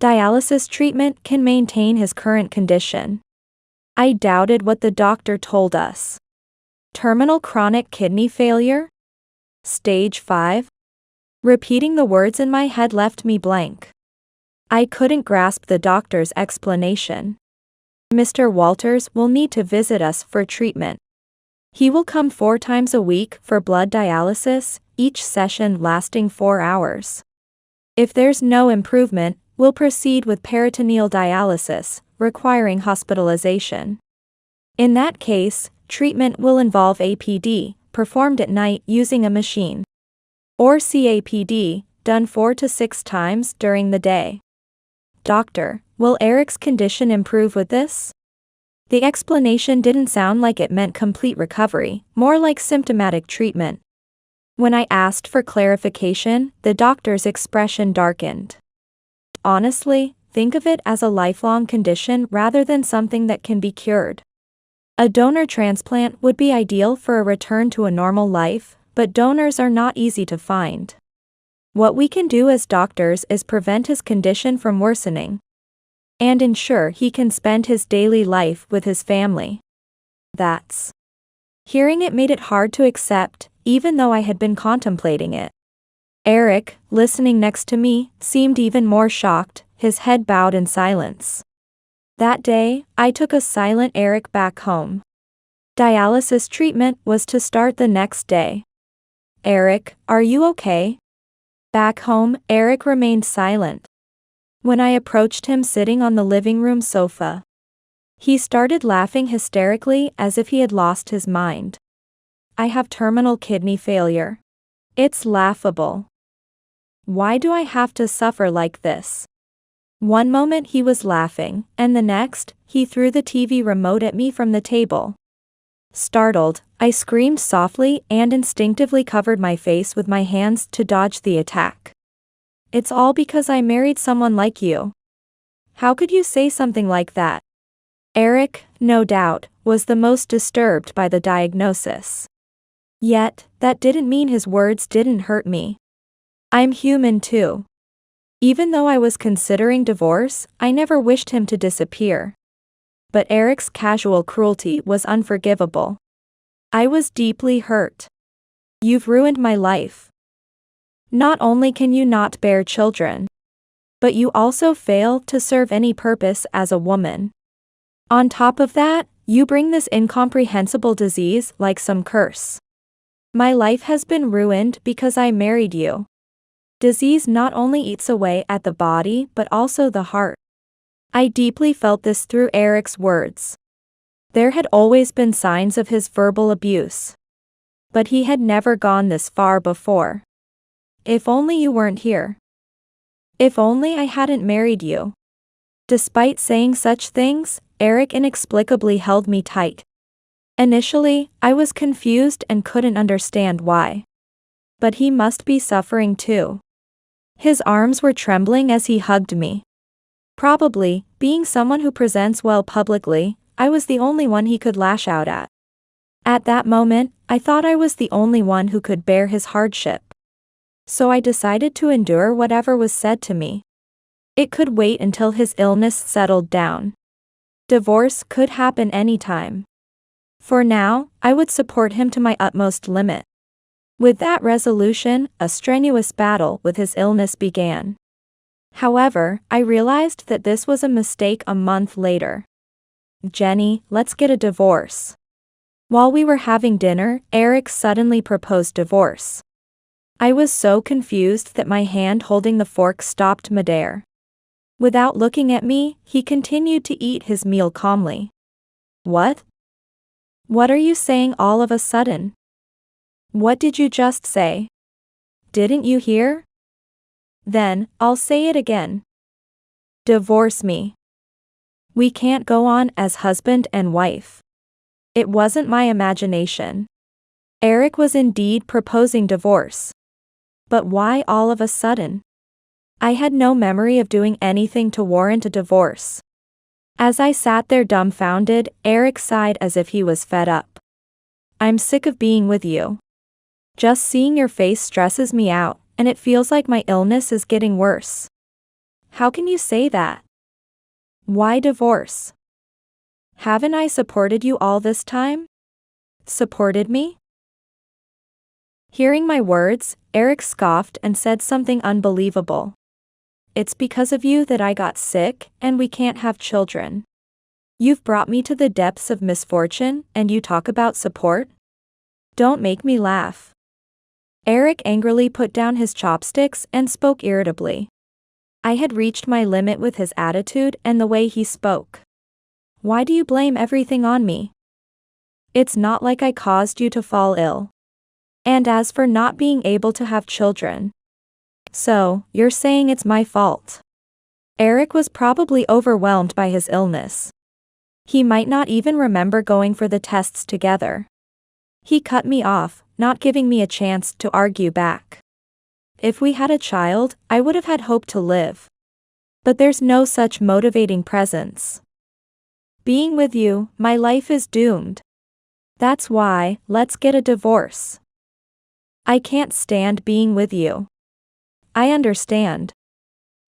Dialysis treatment can maintain his current condition. I doubted what the doctor told us. Terminal chronic kidney failure? Stage 5? Repeating the words in my head left me blank. I couldn't grasp the doctor's explanation. Mr. Walters will need to visit us for treatment. He will come 4 times a week for blood dialysis, each session lasting 4 hours. If there's no improvement, we'll proceed with peritoneal dialysis, requiring hospitalization. In that case, treatment will involve APD, performed at night using a machine. Or CAPD, done 4 to 6 times during the day. Doctor, will Eric's condition improve with this? The explanation didn't sound like it meant complete recovery, more like symptomatic treatment. When I asked for clarification, the doctor's expression darkened. Honestly, think of it as a lifelong condition rather than something that can be cured. A donor transplant would be ideal for a return to a normal life, but donors are not easy to find. What we can do as doctors is prevent his condition from worsening and ensure he can spend his daily life with his family. That's. Hearing it made it hard to accept, even though I had been contemplating it. Eric, listening next to me, seemed even more shocked, his head bowed in silence. That day, I took a silent Eric back home. Dialysis treatment was to start the next day. Eric, are you okay? Back home, Eric remained silent. When I approached him sitting on the living room sofa, he started laughing hysterically as if he had lost his mind. I have terminal kidney failure. It's laughable. Why do I have to suffer like this? One moment he was laughing, and the next, he threw the TV remote at me from the table. Startled, I screamed softly and instinctively covered my face with my hands to dodge the attack. It's all because I married someone like you. How could you say something like that? Eric, no doubt, was the most disturbed by the diagnosis. Yet, that didn't mean his words didn't hurt me. I'm human too. Even though I was considering divorce, I never wished him to disappear. But Eric's casual cruelty was unforgivable. I was deeply hurt. You've ruined my life. Not only can you not bear children, but you also fail to serve any purpose as a woman. On top of that, you bring this incomprehensible disease like some curse. My life has been ruined because I married you. Disease not only eats away at the body but also the heart. I deeply felt this through Eric's words. There had always been signs of his verbal abuse, but he had never gone this far before. If only you weren't here. If only I hadn't married you. Despite saying such things, Eric inexplicably held me tight. Initially, I was confused and couldn't understand why. But he must be suffering too. His arms were trembling as he hugged me. Probably, being someone who presents well publicly, I was the only one he could lash out at. At that moment, I thought I was the only one who could bear his hardship. So I decided to endure whatever was said to me. It could wait until his illness settled down. Divorce could happen anytime. For now, I would support him to my utmost limit. With that resolution, a strenuous battle with his illness began. However, I realized that this was a mistake a month later. Jenny, let's get a divorce. While we were having dinner, Eric suddenly proposed divorce. I was so confused that my hand holding the fork stopped midair. Without looking at me, he continued to eat his meal calmly. What? What are you saying all of a sudden? What did you just say? Didn't you hear? Then, I'll say it again. Divorce me. We can't go on as husband and wife. It wasn't my imagination. Eric was indeed proposing divorce. But why all of a sudden? I had no memory of doing anything to warrant a divorce. As I sat there dumbfounded, Eric sighed as if he was fed up. I'm sick of being with you. Just seeing your face stresses me out, and it feels like my illness is getting worse. How can you say that? Why divorce? Haven't I supported you all this time? Supported me? Hearing my words, Eric scoffed and said something unbelievable. It's because of you that I got sick, and we can't have children. You've brought me to the depths of misfortune, and you talk about support? Don't make me laugh. Eric angrily put down his chopsticks and spoke irritably. I had reached my limit with his attitude and the way he spoke. Why do you blame everything on me? It's not like I caused you to fall ill. And as for not being able to have children. So, you're saying it's my fault. Eric was probably overwhelmed by his illness. He might not even remember going for the tests together. He cut me off, not giving me a chance to argue back. If we had a child, I would have had hope to live. But there's no such motivating presence. Being with you, my life is doomed. That's why, let's get a divorce. I can't stand being with you. I understand.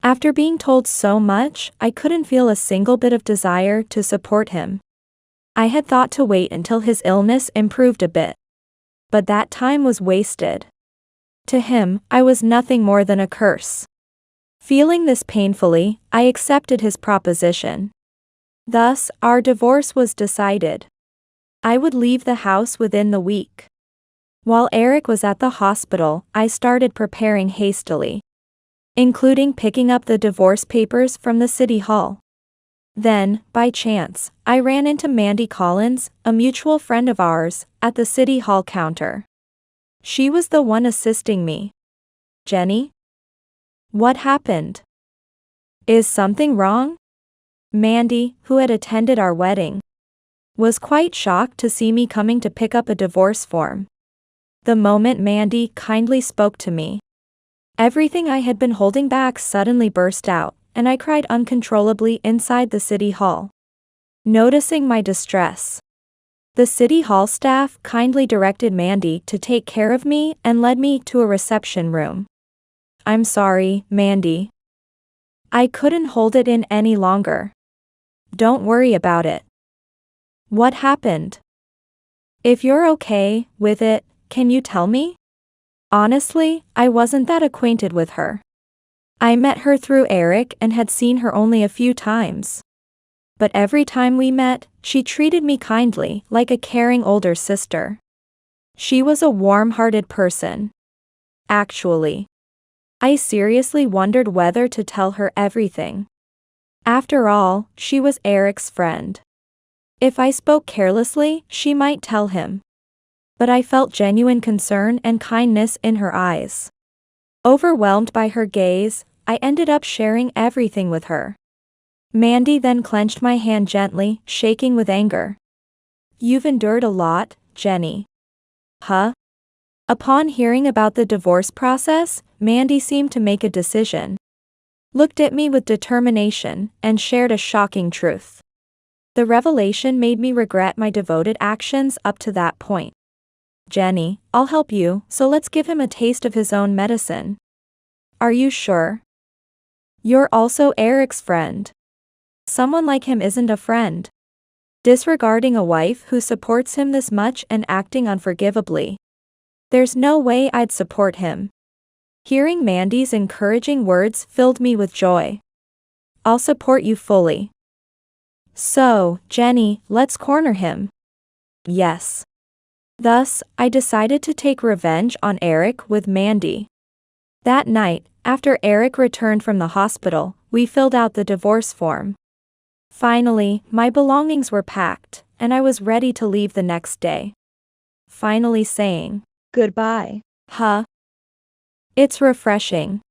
After being told so much, I couldn't feel a single bit of desire to support him. I had thought to wait until his illness improved a bit. But that time was wasted. To him, I was nothing more than a curse. Feeling this painfully, I accepted his proposition. Thus, our divorce was decided. I would leave the house within the week. While Eric was at the hospital, I started preparing hastily, including picking up the divorce papers from the city hall. Then, by chance, I ran into Mandy Collins, a mutual friend of ours, at the city hall counter. She was the one assisting me. Jenny? What happened? Is something wrong? Mandy, who had attended our wedding, was quite shocked to see me coming to pick up a divorce form. The moment Mandy kindly spoke to me, everything I had been holding back suddenly burst out, and I cried uncontrollably inside the city hall. Noticing my distress, the city hall staff kindly directed Mandy to take care of me and led me to a reception room. I'm sorry, Mandy. I couldn't hold it in any longer. Don't worry about it. What happened? If you're okay with it, can you tell me? Honestly, I wasn't that acquainted with her. I met her through Eric and had seen her only a few times. But every time we met, she treated me kindly, like a caring older sister. She was a warm-hearted person. Actually, I seriously wondered whether to tell her everything. After all, she was Eric's friend. If I spoke carelessly, she might tell him. But I felt genuine concern and kindness in her eyes. Overwhelmed by her gaze, I ended up sharing everything with her. Mandy then clenched my hand gently, shaking with anger. You've endured a lot, Jenny. Huh? Upon hearing about the divorce process, Mandy seemed to make a decision. Looked at me with determination, and shared a shocking truth. The revelation made me regret my devoted actions up to that point. Jenny, I'll help you, so let's give him a taste of his own medicine. Are you sure? You're also Eric's friend. Someone like him isn't a friend. Disregarding a wife who supports him this much and acting unforgivably. There's no way I'd support him. Hearing Mandy's encouraging words filled me with joy. I'll support you fully. So, Jenny, let's corner him. Yes. Thus, I decided to take revenge on Eric with Mandy. That night, after Eric returned from the hospital, we filled out the divorce form. Finally, my belongings were packed, and I was ready to leave the next day. Finally saying, goodbye. Huh? It's refreshing.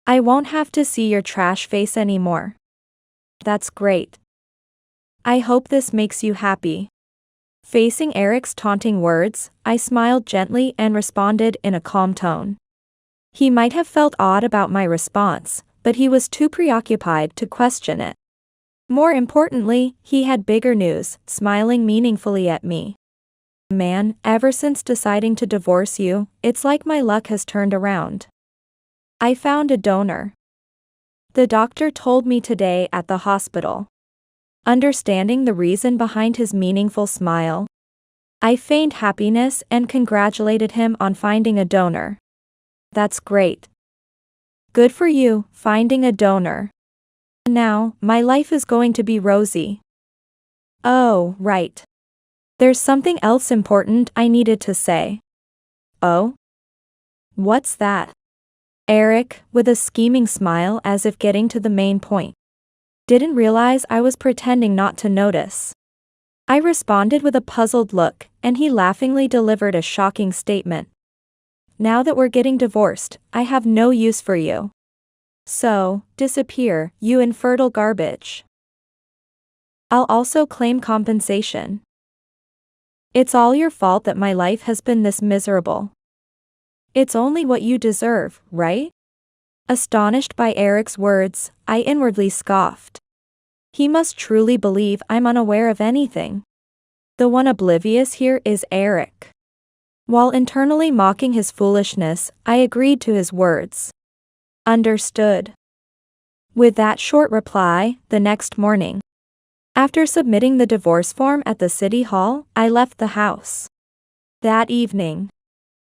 I won't have to see your trash face anymore. That's great. I hope this makes you happy. Facing Eric's taunting words, I smiled gently and responded in a calm tone. He might have felt odd about my response, but he was too preoccupied to question it. More importantly, he had bigger news, smiling meaningfully at me. Man, ever since deciding to divorce you, it's like my luck has turned around. I found a donor. The doctor told me today at the hospital. Understanding the reason behind his meaningful smile, I feigned happiness and congratulated him on finding a donor. That's great. Good for you, finding a donor. Now, my life is going to be rosy. Oh, right. There's something else important I needed to say. Oh? What's that? Eric, with a scheming smile as if getting to the main point, didn't realize I was pretending not to notice. I responded with a puzzled look, and he laughingly delivered a shocking statement. Now that we're getting divorced, I have no use for you. So, disappear, you infertile garbage. I'll also claim compensation. It's all your fault that my life has been this miserable. It's only what you deserve, right? Astonished by Eric's words, I inwardly scoffed. He must truly believe I'm unaware of anything. The one oblivious here is Eric. While internally mocking his foolishness, I agreed to his words. Understood. With that short reply, the next morning, after submitting the divorce form at the city hall, I left the house. That evening,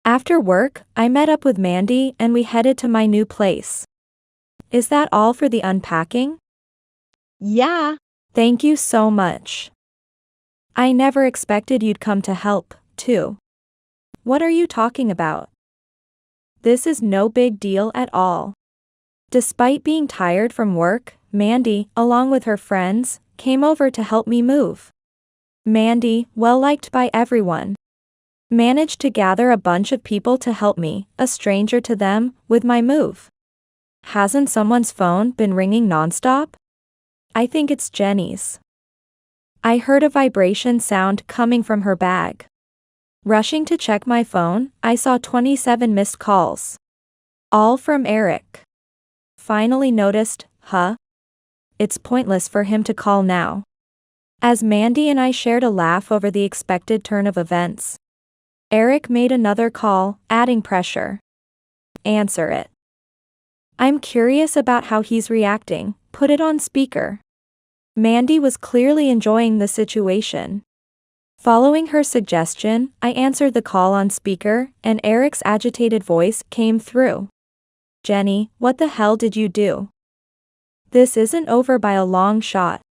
after work, I met up with Mandy and we headed to my new place. Is that all for the unpacking? Yeah. Thank you so much. I never expected you'd come to help, too. What are you talking about? This is no big deal at all. Despite being tired from work, Mandy, along with her friends, came over to help me move. Mandy, well liked by everyone, managed to gather a bunch of people to help me, a stranger to them, with my move. Hasn't someone's phone been ringing nonstop? I think it's Jenny's. I heard a vibration sound coming from her bag. Rushing to check my phone, I saw 27 missed calls. All from Eric. Finally noticed, it's pointless for him to call now. As Mandy and I shared a laugh over the expected turn of events, Eric made another call, adding pressure. Answer it. I'm curious about how he's reacting. Put it on speaker. Mandy was clearly enjoying the situation. Following her suggestion, I answered the call on speaker, and Eric's agitated voice came through. Jenny, what the hell did you do? This isn't over by a long shot.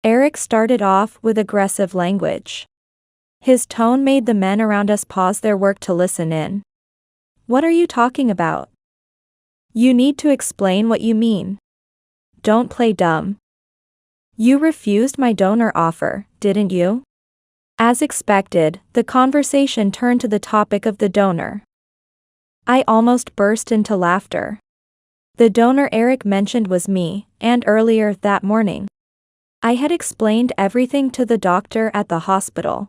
Eric started off with aggressive language. His tone made the men around us pause their work to listen in. What are you talking about? You need to explain what you mean. Don't play dumb. You refused my donor offer, didn't you? As expected, the conversation turned to the topic of the donor. I almost burst into laughter. The donor Eric mentioned was me, and earlier that morning, I had explained everything to the doctor at the hospital.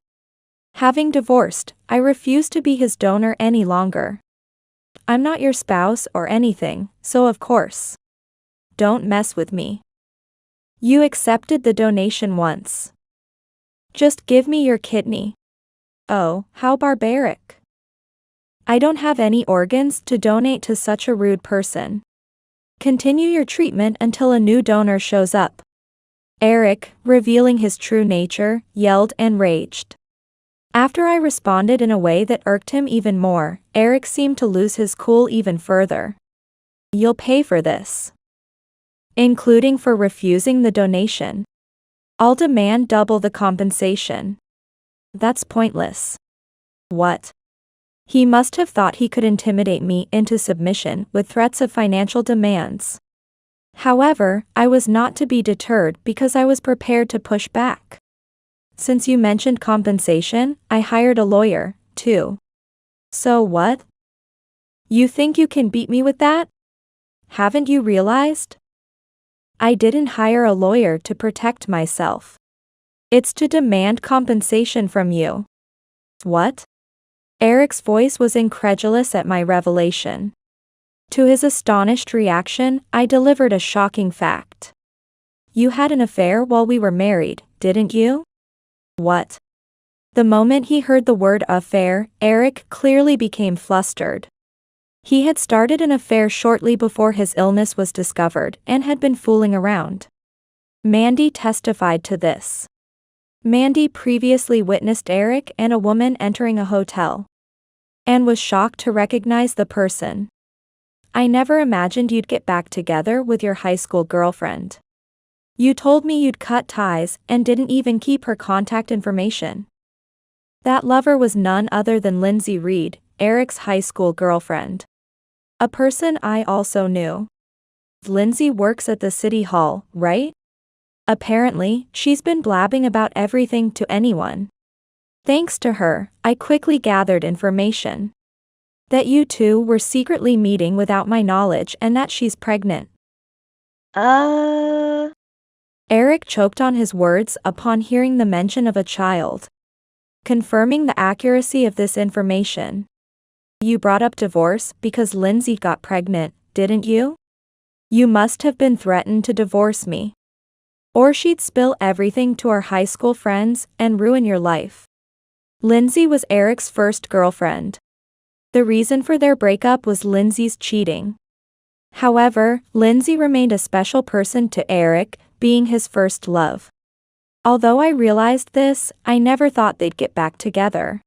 Having divorced, I refused to be his donor any longer. I'm not your spouse or anything, so of course. Don't mess with me. You accepted the donation once. Just give me your kidney. Oh, how barbaric. I don't have any organs to donate to such a rude person. Continue your treatment until a new donor shows up. Eric, revealing his true nature, yelled and raged. After I responded in a way that irked him even more, Eric seemed to lose his cool even further. You'll pay for this. Including for refusing the donation. I'll demand double the compensation. That's pointless. What? He must have thought he could intimidate me into submission with threats of financial demands. However, I was not to be deterred because I was prepared to push back. Since you mentioned compensation, I hired a lawyer, too. So what? You think you can beat me with that? Haven't you realized? I didn't hire a lawyer to protect myself. It's to demand compensation from you. What? Eric's voice was incredulous at my revelation. To his astonished reaction, I delivered a shocking fact. You had an affair while we were married, didn't you? What? The moment he heard the word affair, Eric clearly became flustered. He had started an affair shortly before his illness was discovered and had been fooling around. Mandy testified to this. Mandy previously witnessed Eric and a woman entering a hotel, and was shocked to recognize the person. I never imagined you'd get back together with your high school girlfriend. You told me you'd cut ties and didn't even keep her contact information. That lover was none other than Lindsay Reed, Eric's high school girlfriend. A person I also knew. Lindsay works at the city hall, right? Apparently, she's been blabbing about everything to anyone. Thanks to her, I quickly gathered information. That you two were secretly meeting without my knowledge and that she's pregnant. Eric choked on his words upon hearing the mention of a child. confirming the accuracy of this information. You brought up divorce because Lindsay got pregnant, didn't you? You must have been threatened to divorce me. Or she'd spill everything to our high school friends and ruin your life. Lindsay was Eric's first girlfriend. The reason for their breakup was Lindsay's cheating. However, Lindsay remained a special person to Eric, being his first love. Although I realized this, I never thought they'd get back together.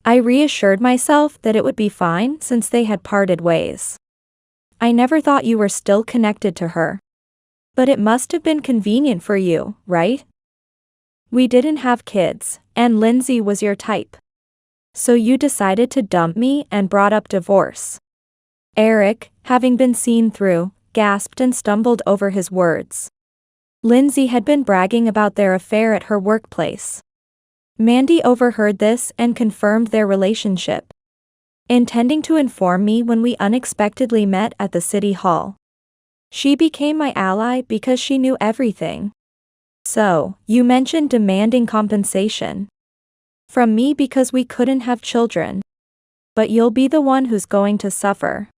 I reassured myself that it would be fine since they had parted ways. I never thought you were still connected to her. But it must have been convenient for you, right? We didn't have kids, and Lindsay was your type. So you decided to dump me and brought up divorce. Eric, having been seen through, gasped and stumbled over his words. Lindsay had been bragging about their affair at her workplace. Mandy overheard this and confirmed their relationship, intending to inform me when we unexpectedly met at the city hall. She became my ally because she knew everything. So, you mentioned demanding compensation from me because we couldn't have children. But you'll be the one who's going to suffer.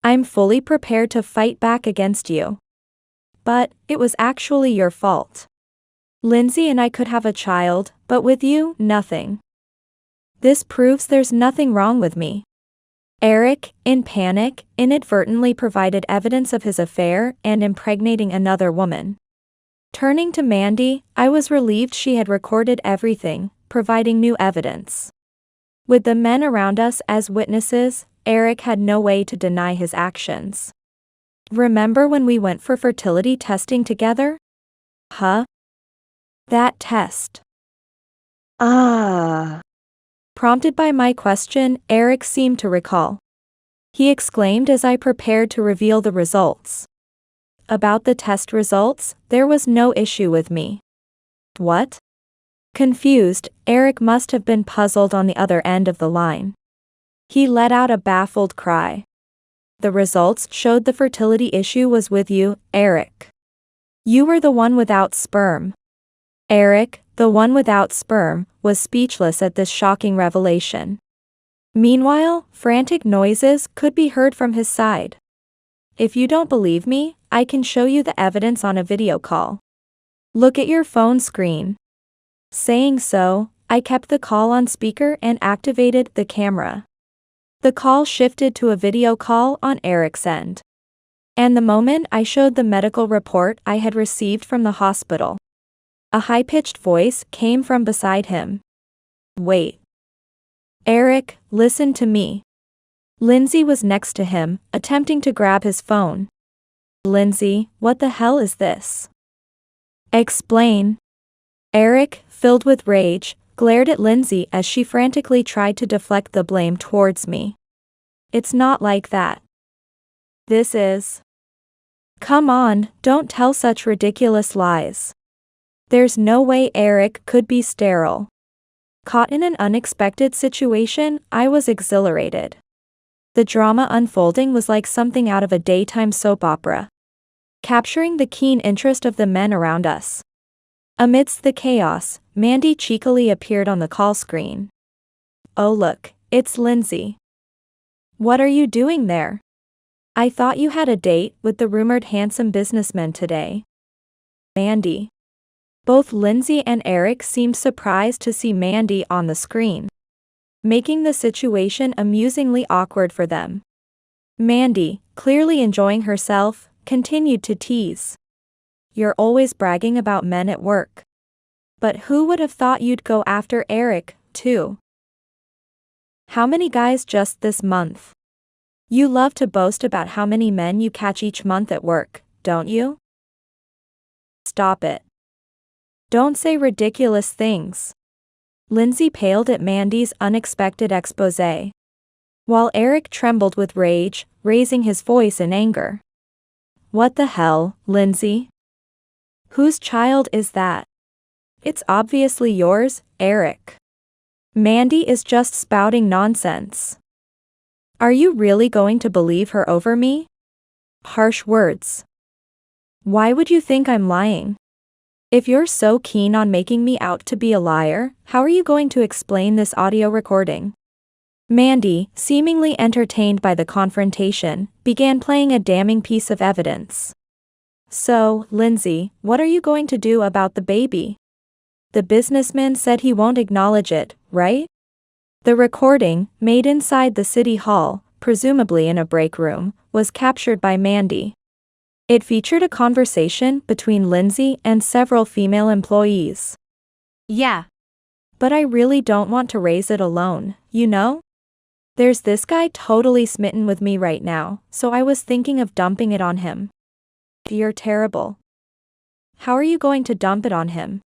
I'm fully prepared to fight back against you. But it was actually your fault. Lindsay and I could have a child, but with you, nothing. This proves there's nothing wrong with me. Eric, in panic, inadvertently provided evidence of his affair and impregnating another woman. Turning to Mandy, I was relieved she had recorded everything, providing new evidence. With the men around us as witnesses, Eric had no way to deny his actions. Remember when we went for fertility testing together? Huh? That test. Prompted by my question, Eric seemed to recall. He exclaimed as I prepared to reveal the results. About the test results, there was no issue with me. What? Confused, Eric must have been puzzled on the other end of the line. He let out a baffled cry. The results showed the fertility issue was with you, Eric. You were the one without sperm. Eric, the one without sperm, was speechless at this shocking revelation. Meanwhile, frantic noises could be heard from his side. If you don't believe me, I can show you the evidence on a video call. Look at your phone screen. Saying so, I kept the call on speaker and activated the camera. The call shifted to a video call on Eric's end. And the moment I showed the medical report I had received from the hospital, a high-pitched voice came from beside him. Wait. Eric, listen to me. Lindsay was next to him, attempting to grab his phone. Lindsay, what the hell is this? Explain. Eric, filled with rage, glared at Lindsay as she frantically tried to deflect the blame towards me. It's not like that. This is. Come on, don't tell such ridiculous lies. There's no way Eric could be sterile. Caught in an unexpected situation, I was exhilarated. The drama unfolding was like something out of a daytime soap opera, capturing the keen interest of the men around us. Amidst the chaos, Mandy cheekily appeared on the call screen. Oh look, it's Lindsay. What are you doing there? I thought you had a date with the rumored handsome businessman today. Mandy. Both Lindsay and Eric seemed surprised to see Mandy on the screen, making the situation amusingly awkward for them. Mandy, clearly enjoying herself, continued to tease. You're always bragging about men at work. But who would have thought you'd go after Eric, too? How many guys just this month? You love to boast about how many men you catch each month at work, don't you? Stop it. Don't say ridiculous things. Lindsay paled at Mandy's unexpected exposé, while Eric trembled with rage, raising his voice in anger. What the hell, Lindsay? Whose child is that? It's obviously yours, Eric. Mandy is just spouting nonsense. Are you really going to believe her over me? Harsh words. Why would you think I'm lying? If you're so keen on making me out to be a liar, how are you going to explain this audio recording? Mandy, seemingly entertained by the confrontation, began playing a damning piece of evidence. So, Lindsay, what are you going to do about the baby? The businessman said he won't acknowledge it, right? The recording, made inside the city hall, presumably in a break room, was captured by Mandy. It featured a conversation between Lindsay and several female employees. Yeah. But I really don't want to raise it alone, you know? There's this guy totally smitten with me right now, so I was thinking of dumping it on him. You're terrible. How are you going to dump it on him?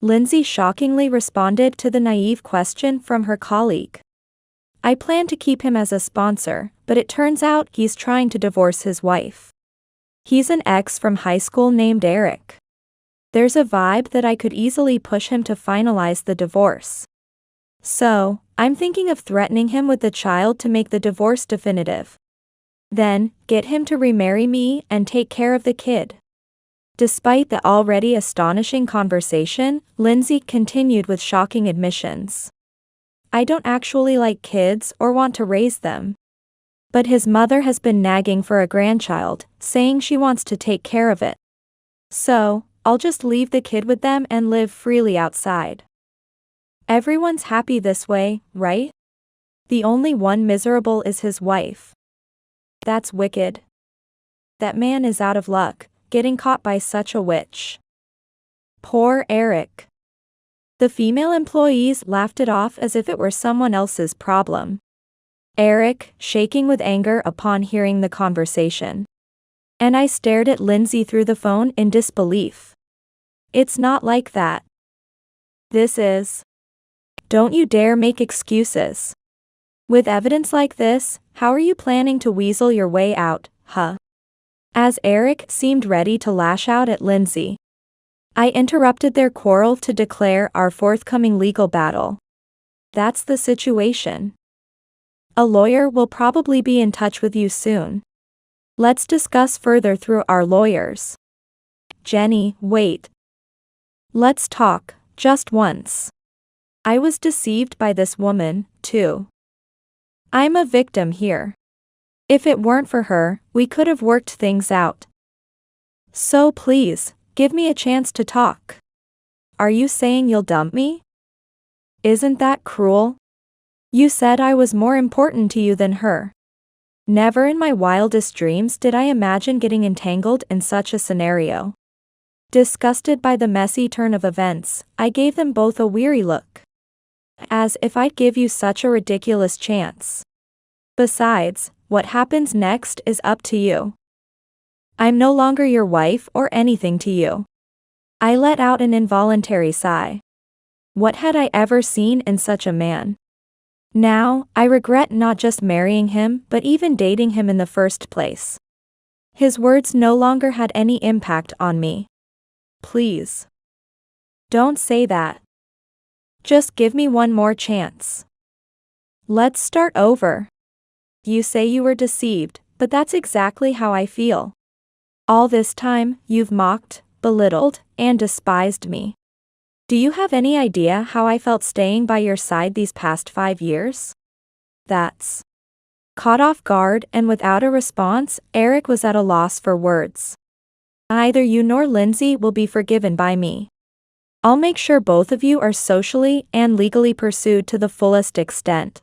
Lindsay shockingly responded to the naive question from her colleague. I plan to keep him as a sponsor, but it turns out he's trying to divorce his wife. He's an ex from high school named Eric. There's a vibe that I could easily push him to finalize the divorce. So, I'm thinking of threatening him with the child to make the divorce definitive. Then, get him to remarry me and take care of the kid. Despite the already astonishing conversation, Lindsay continued with shocking admissions. I don't actually like kids or want to raise them. But his mother has been nagging for a grandchild, saying she wants to take care of it. So, I'll just leave the kid with them and live freely outside. Everyone's happy this way, right? The only one miserable is his wife. That's wicked. That man is out of luck, getting caught by such a witch. Poor Eric. The female employees laughed it off as if it were someone else's problem. Eric, shaking with anger upon hearing the conversation. And I stared at Lindsay through the phone in disbelief. It's not like that. This is. Don't you dare make excuses. With evidence like this, how are you planning to weasel your way out, huh? As Eric seemed ready to lash out at Lindsay, I interrupted their quarrel to declare our forthcoming legal battle. That's the situation. A lawyer will probably be in touch with you soon. Let's discuss further through our lawyers. Jenny, wait. Let's talk, just once. I was deceived by this woman, too. I'm a victim here. If it weren't for her, we could have worked things out. So please, give me a chance to talk. Are you saying you'll dump me? Isn't that cruel? You said I was more important to you than her. Never in my wildest dreams did I imagine getting entangled in such a scenario. Disgusted by the messy turn of events, I gave them both a weary look. As if I'd give you such a ridiculous chance. Besides, what happens next is up to you. I'm no longer your wife or anything to you. I let out an involuntary sigh. What had I ever seen in such a man? Now, I regret not just marrying him but even dating him in the first place. His words no longer had any impact on me. Please. Don't say that. Just give me one more chance. Let's start over. You say you were deceived, but that's exactly how I feel. All this time, you've mocked, belittled, and despised me. Do you have any idea how I felt staying by your side these past 5 years? That's. Caught off guard and without a response, Eric was at a loss for words. Neither you nor Lindsay will be forgiven by me. I'll make sure both of you are socially and legally pursued to the fullest extent.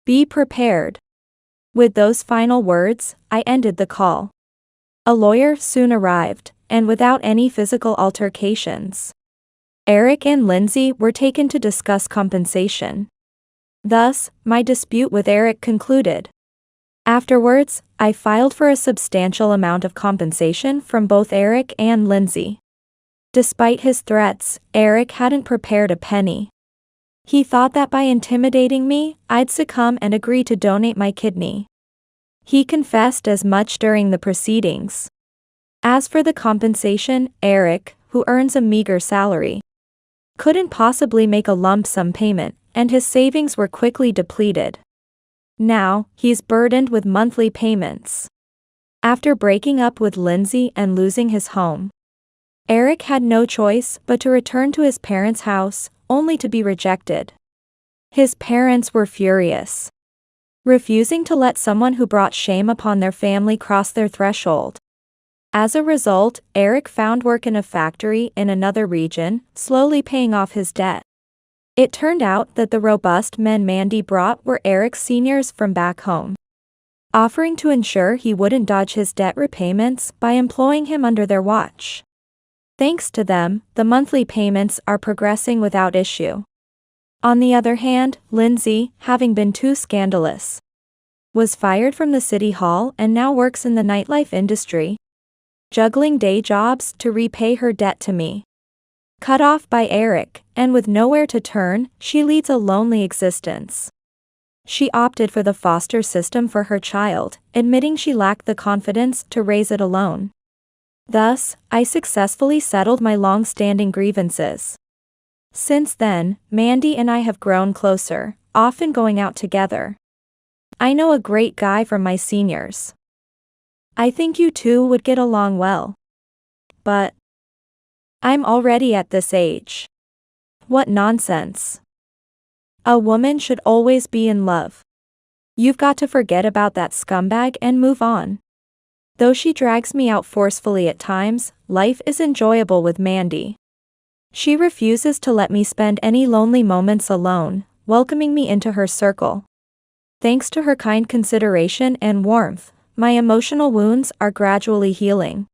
Be prepared. With those final words, I ended the call. A lawyer soon arrived, and without any physical altercations, Eric and Lindsay were taken to discuss compensation. Thus, my dispute with Eric concluded. Afterwards, I filed for a substantial amount of compensation from both Eric and Lindsay. Despite his threats, Eric hadn't prepared a penny. He thought that by intimidating me, I'd succumb and agree to donate my kidney. He confessed as much during the proceedings. As for the compensation, Eric, who earns a meager salary, couldn't possibly make a lump sum payment, and his savings were quickly depleted. Now, he's burdened with monthly payments. After breaking up with Lindsay and losing his home, Eric had no choice but to return to his parents' house, only to be rejected. His parents were furious, refusing to let someone who brought shame upon their family cross their threshold. As a result, Eric found work in a factory in another region, slowly paying off his debt. It turned out that the robust men Mandy brought were Eric's seniors from back home, offering to ensure he wouldn't dodge his debt repayments by employing him under their watch. Thanks to them, the monthly payments are progressing without issue. On the other hand, Lindsay, having been too scandalous, was fired from the city hall and now works in the nightlife industry, juggling day jobs to repay her debt to me. Cut off by Eric, and with nowhere to turn, she leads a lonely existence. She opted for the foster system for her child, admitting she lacked the confidence to raise it alone. Thus, I successfully settled my long-standing grievances. Since then, Mandy and I have grown closer, often going out together. I know a great guy from my seniors. I think you two would get along well. But I'm already at this age. What nonsense. A woman should always be in love. You've got to forget about that scumbag and move on. Though she drags me out forcefully at times, life is enjoyable with Mandy. She refuses to let me spend any lonely moments alone, welcoming me into her circle. Thanks to her kind consideration and warmth, my emotional wounds are gradually healing.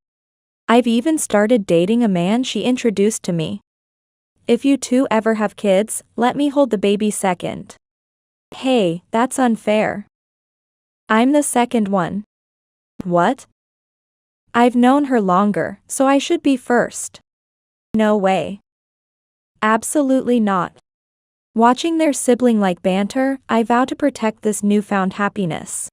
I've even started dating a man she introduced to me. If you two ever have kids, let me hold the baby second. Hey, that's unfair. I'm the second one. What? I've known her longer, so I should be first. No way. Absolutely not. Watching their sibling-like banter, I vow to protect this newfound happiness.